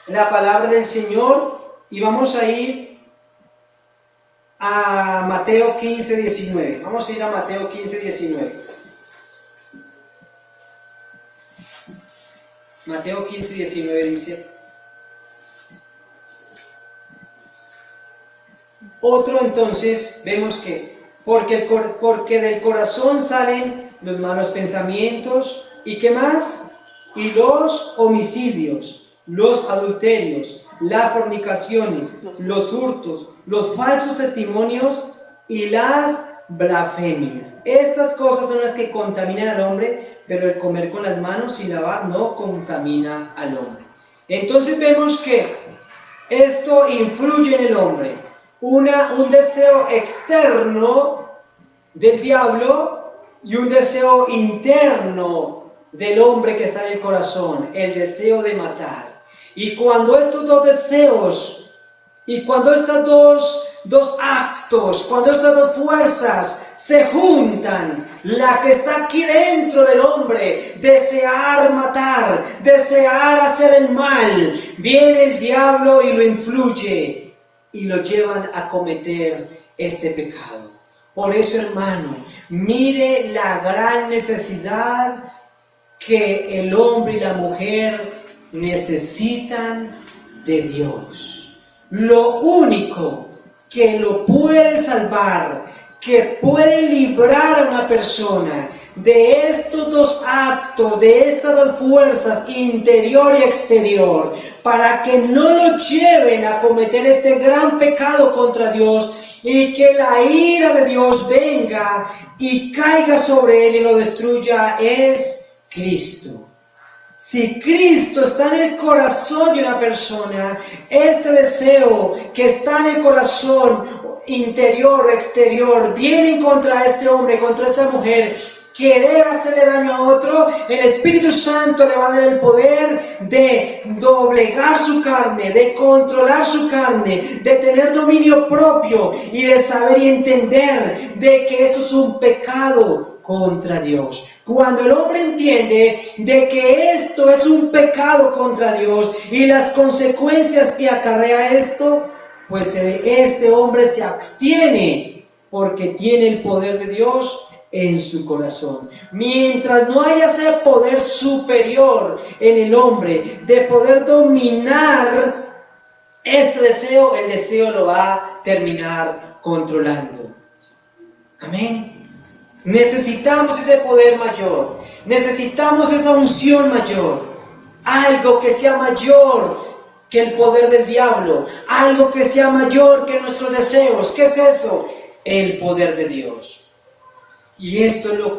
la palabra del Señor y vamos a ir a Mateo 15, 19. Vamos a ir a Mateo 15, 19. Mateo 15, 19 dice: otro entonces, vemos que porque del corazón salen los malos pensamientos, ¿y qué más? Y los homicidios, los adulterios, las fornicaciones, los hurtos, los falsos testimonios y las blasfemias. Estas cosas son las que contaminan al hombre, pero el comer con las manos sin lavar no contamina al hombre. Entonces vemos que esto influye en el hombre. Un deseo externo del diablo y un deseo interno del hombre que está en el corazón, el deseo de matar. Y cuando estos dos deseos, y cuando estos dos actos, cuando estas dos fuerzas se juntan, la que está aquí dentro del hombre, desear matar, desear hacer el mal, viene el diablo y lo influye y lo llevan a cometer este pecado. Por eso, hermano, mire la gran necesidad que el hombre y la mujer necesitan de Dios. Lo único que lo puede salvar, que puede librar a una persona de estos dos actos, de estas dos fuerzas, interior y exterior, para que no lo lleven a cometer este gran pecado contra Dios y que la ira de Dios venga y caiga sobre él y lo destruya, es Cristo. Si Cristo está en el corazón de una persona, este deseo que está en el corazón, interior o exterior, viene contra este hombre, contra esta mujer, querer hacerle daño a otro, el Espíritu Santo le va a dar el poder de doblegar su carne, de controlar su carne, de tener dominio propio y de saber y entender de que esto es un pecado contra Dios. Cuando el hombre entiende de que esto es un pecado contra Dios y las consecuencias que acarrea esto, pues este hombre se abstiene porque tiene el poder de Dios en su corazón. Mientras no haya ese poder superior en el hombre de poder dominar este deseo, el deseo lo va a terminar controlando. Amén. Necesitamos ese poder mayor, necesitamos esa unción mayor, algo que sea mayor que el poder del diablo, algo que sea mayor que nuestros deseos. ¿Qué es eso? El poder de Dios. Y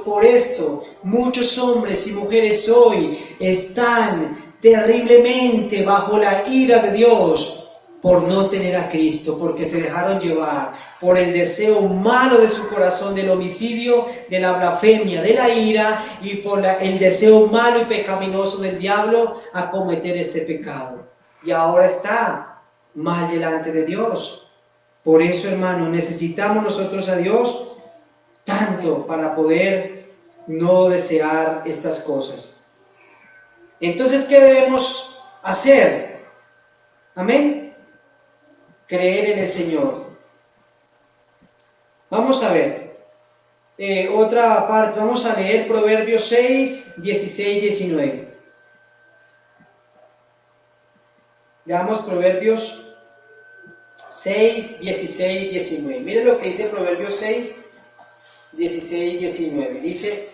por esto muchos hombres y mujeres hoy están terriblemente bajo la ira de Dios por no tener a Cristo, porque se dejaron llevar por el deseo malo de su corazón, del homicidio, de la blasfemia, de la ira, y por el deseo malo y pecaminoso del diablo a cometer este pecado. Y ahora está mal delante de Dios. Por eso, hermano, necesitamos nosotros a Dios tanto para poder no desear estas cosas. Entonces, ¿qué debemos hacer? Amén. Creer en el Señor. Vamos a ver otra parte. Vamos a leer Proverbios 6, 16, 19. Leamos Proverbios 6, 16, 19. Miren lo que dice Proverbios 6, 16, 19. Dice,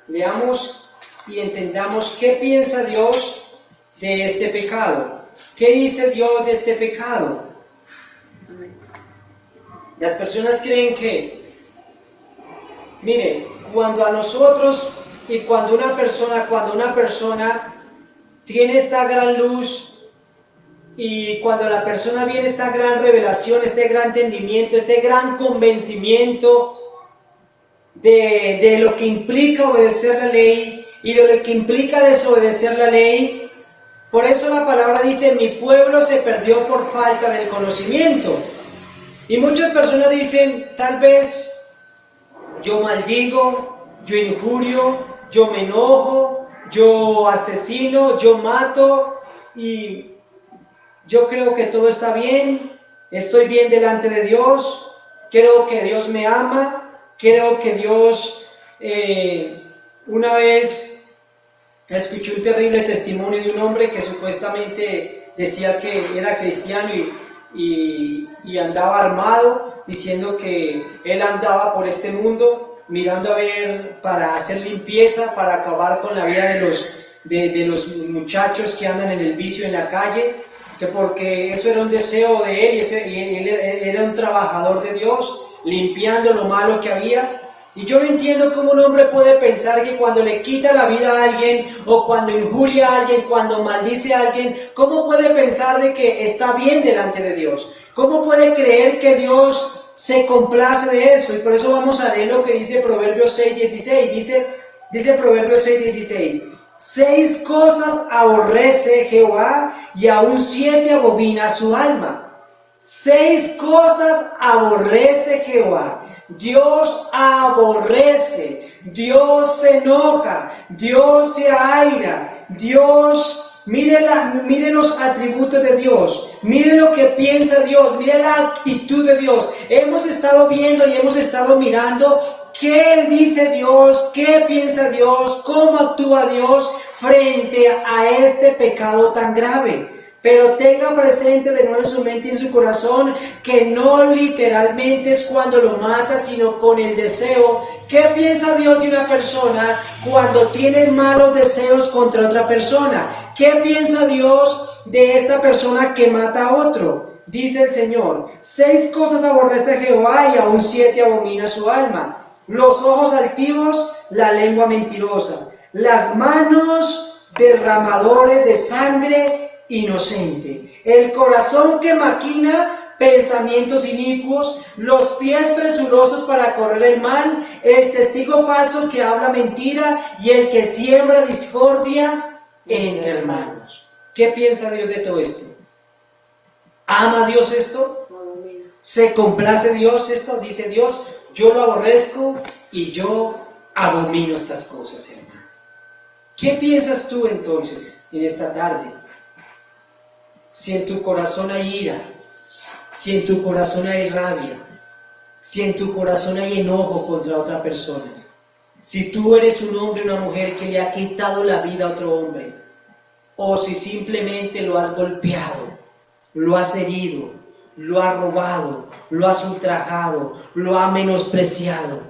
leamos y entendamos qué piensa Dios de este pecado. ¿Qué dice Dios de este pecado? Las personas creen que, mire, cuando a nosotros y cuando una persona tiene esta gran luz y cuando la persona viene esta gran revelación, este gran entendimiento, este gran convencimiento de lo que implica obedecer la ley y de lo que implica desobedecer la ley, por eso la palabra dice, mi pueblo se perdió por falta del conocimiento. Y muchas personas dicen, tal vez yo maldigo, yo injurio, yo me enojo, yo asesino, yo mato y yo creo que todo está bien, estoy bien delante de Dios, creo que Dios me ama, creo que Dios, una vez escuché un terrible testimonio de un hombre que supuestamente decía que era cristiano y andaba armado, diciendo que él andaba por este mundo mirando a ver para hacer limpieza, para acabar con la vida de los muchachos que andan en el vicio en la calle, que porque eso era un deseo de él y él era un trabajador de Dios, limpiando lo malo que había. Y yo no entiendo cómo un hombre puede pensar que cuando le quita la vida a alguien, o cuando injuria a alguien, cuando maldice a alguien, ¿cómo puede pensar de que está bien delante de Dios? ¿Cómo puede creer que Dios se complace de eso? Y por eso vamos a leer lo que dice Proverbios 6:16. Dice Proverbios 6:16. 6 cosas aborrece Jehová y aún 7 abomina su alma. 6 cosas aborrece Jehová. Dios aborrece, Dios se enoja, Dios se aira, Dios, mire los atributos de Dios, mire lo que piensa Dios, mire la actitud de Dios. Hemos estado viendo y hemos estado mirando qué dice Dios, qué piensa Dios, cómo actúa Dios frente a este pecado tan grave. Pero tenga presente de nuevo en su mente y en su corazón que no literalmente es cuando lo mata, sino con el deseo. ¿Qué piensa Dios de una persona cuando tiene malos deseos contra otra persona? ¿Qué piensa Dios de esta persona que mata a otro? Dice el Señor, 6 cosas aborrece Jehová y aún 7 abomina su alma. Los ojos altivos, la lengua mentirosa, las manos derramadores de sangre inocente, el corazón que maquina pensamientos inicuos, los pies presurosos para correr el mal, el testigo falso que habla mentira y el que siembra discordia entre hermanos. ¿Qué piensa Dios de todo esto? ¿Ama Dios esto? ¿Se complace Dios esto? Dice Dios, yo lo aborrezco y yo abomino estas cosas, hermano. ¿Qué piensas tú entonces en esta tarde? Si en tu corazón hay ira, si en tu corazón hay rabia, si en tu corazón hay enojo contra otra persona, si tú eres un hombre o una mujer que le ha quitado la vida a otro hombre, o si simplemente lo has golpeado, lo has herido, lo has robado, lo has ultrajado, lo has menospreciado,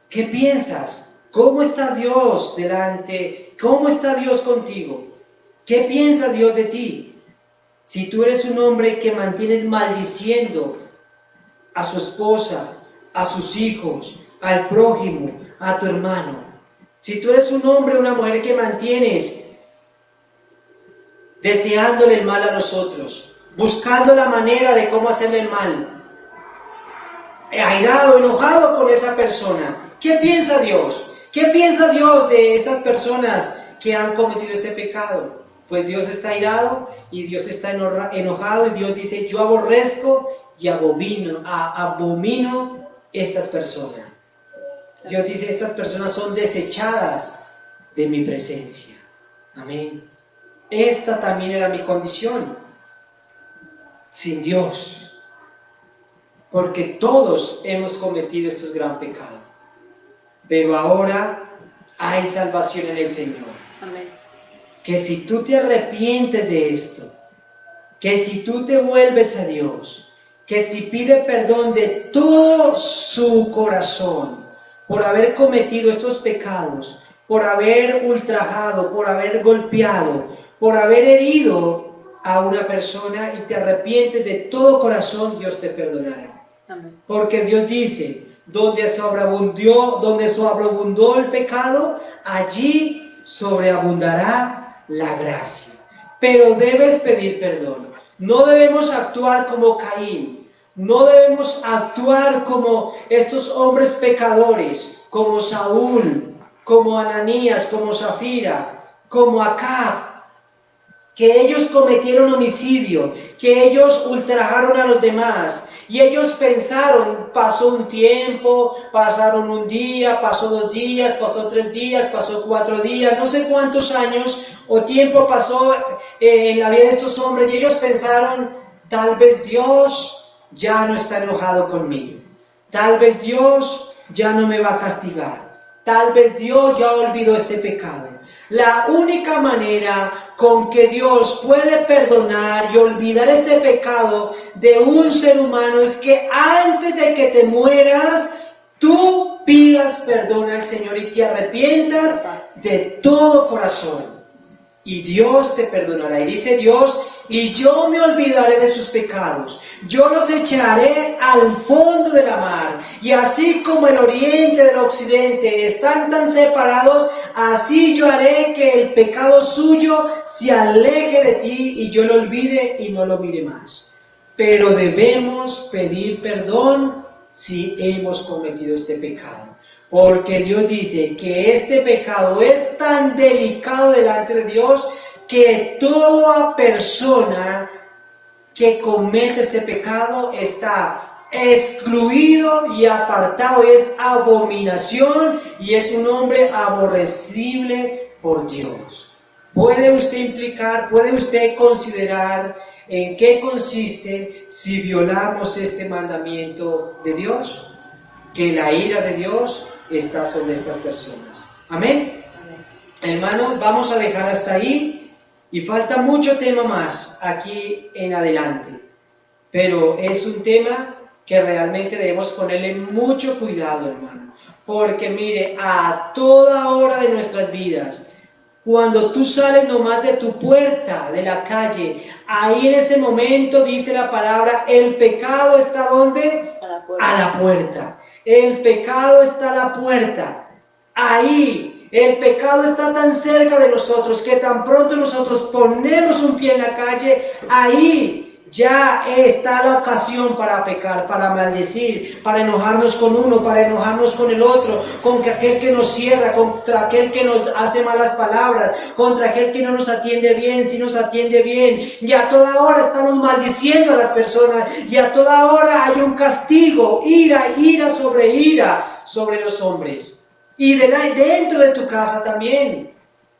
¿qué piensas? ¿Cómo está Dios delante? ¿Cómo está Dios contigo? ¿Qué piensa Dios de ti? Si tú eres un hombre que mantienes maldiciendo a su esposa, a sus hijos, al prójimo, a tu hermano, si tú eres un hombre o una mujer que mantienes deseándole el mal a los otros, buscando la manera de cómo hacerle el mal, airado, enojado con esa persona, ¿qué piensa Dios? ¿Qué piensa Dios de esas personas que han cometido este pecado? Pues Dios está airado y Dios está enojado y Dios dice, yo aborrezco y abomino estas personas. Dios dice, estas personas son desechadas de mi presencia. Amén. Esta también era mi condición, sin Dios, porque todos hemos cometido estos gran pecados, pero ahora hay salvación en el Señor. Amén. que si tú te arrepientes de esto, que si tú te vuelves a Dios, que si pide perdón de todo su corazón por haber cometido estos pecados, por haber ultrajado, por haber golpeado, por haber herido a una persona y te arrepientes de todo corazón, Dios te perdonará. Amén. Porque Dios dice, donde sobreabundó el pecado, allí sobreabundará la gracia. Pero debes pedir perdón. No debemos actuar como Caín. No debemos actuar como estos hombres pecadores, como Saúl, como Ananías, como Zafira, como Acab, que ellos cometieron homicidio, que ellos ultrajaron a los demás, y ellos pensaron, pasó un tiempo, pasaron un día, pasó 2 días, pasó 3 días, pasó 4 días, no sé cuántos años o tiempo pasó en la vida de estos hombres, y ellos pensaron, tal vez Dios ya no está enojado conmigo, tal vez Dios ya no me va a castigar, tal vez Dios ya olvidó este pecado. La única manera con que Dios puede perdonar y olvidar este pecado de un ser humano es que antes de que te mueras, tú pidas perdón al Señor y te arrepientas de todo corazón. Y Dios te perdonará. Y dice Dios, y yo me olvidaré de sus pecados. Yo los echaré al fondo de la mar. Y así como el oriente del occidente están tan separados, así yo haré que el pecado suyo se aleje de ti y yo lo olvide y no lo mire más. Pero debemos pedir perdón si hemos cometido este pecado. Porque Dios dice que este pecado es tan delicado delante de Dios que toda persona que comete este pecado está excluido y apartado, y es abominación y es un hombre aborrecible por Dios. ¿Puede usted considerar en qué consiste si violamos este mandamiento de Dios? Que la ira de Dios está sobre estas personas. Amén. Hermanos, vamos a dejar hasta ahí y falta mucho tema más aquí en adelante, pero es un tema que realmente debemos ponerle mucho cuidado, hermano, porque mire, a toda hora de nuestras vidas, cuando tú sales nomás de tu puerta, de la calle, ahí en ese momento dice la palabra, el pecado está ¿dónde? A la puerta. El pecado está a la puerta. Ahí, el pecado está tan cerca de nosotros que tan pronto nosotros ponemos un pie en la calle, ahí ya está la ocasión para pecar, para maldecir, para enojarnos con uno, para enojarnos con el otro, contra aquel que nos cierra, contra aquel que nos hace malas palabras, contra aquel que no nos atiende bien, si nos atiende bien. Y a toda hora estamos maldiciendo a las personas, y a toda hora hay un castigo, ira sobre los hombres. Y dentro de tu casa también,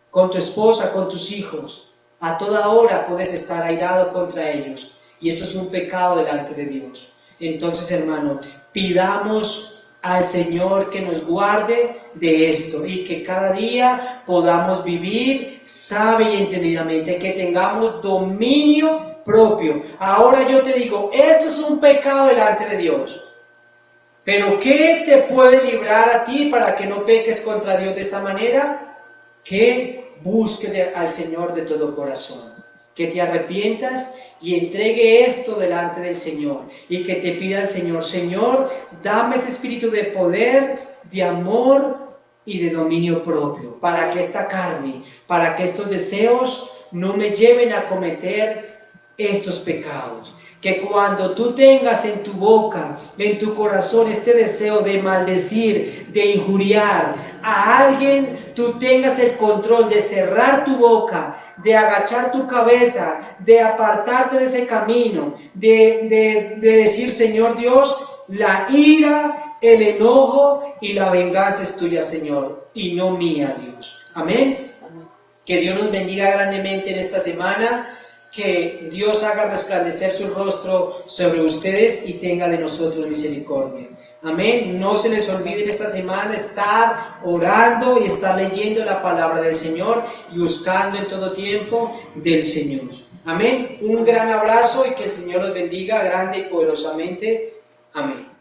con tu esposa, con tus hijos, a toda hora puedes estar airado contra ellos. Y esto es un pecado delante de Dios. Entonces, hermano, pidamos al Señor que nos guarde de esto y que cada día podamos vivir sabe y entendidamente, que tengamos dominio propio. Ahora yo te digo, esto es un pecado delante de Dios. Pero ¿qué te puede librar a ti para que no peques contra Dios de esta manera? Que busques al Señor de todo corazón, que te arrepientas y entregue esto delante del Señor y que te pida al Señor, Señor, dame ese espíritu de poder, de amor y de dominio propio, para que esta carne, para que estos deseos no me lleven a cometer estos pecados. Que cuando tú tengas en tu boca, en tu corazón este deseo de maldecir, de injuriar a alguien, tú tengas el control de cerrar tu boca, de agachar tu cabeza, de apartarte de ese camino, de decir, Señor Dios, la ira, el enojo y la venganza es tuya, Señor, y no mía, Dios. Amén. Que Dios nos bendiga grandemente en esta semana. Que Dios haga resplandecer su rostro sobre ustedes y tenga de nosotros misericordia. Amén. No se les olvide en esta semana estar orando y estar leyendo la palabra del Señor y buscando en todo tiempo del Señor. Amén. Un gran abrazo y que el Señor los bendiga grande y poderosamente. Amén.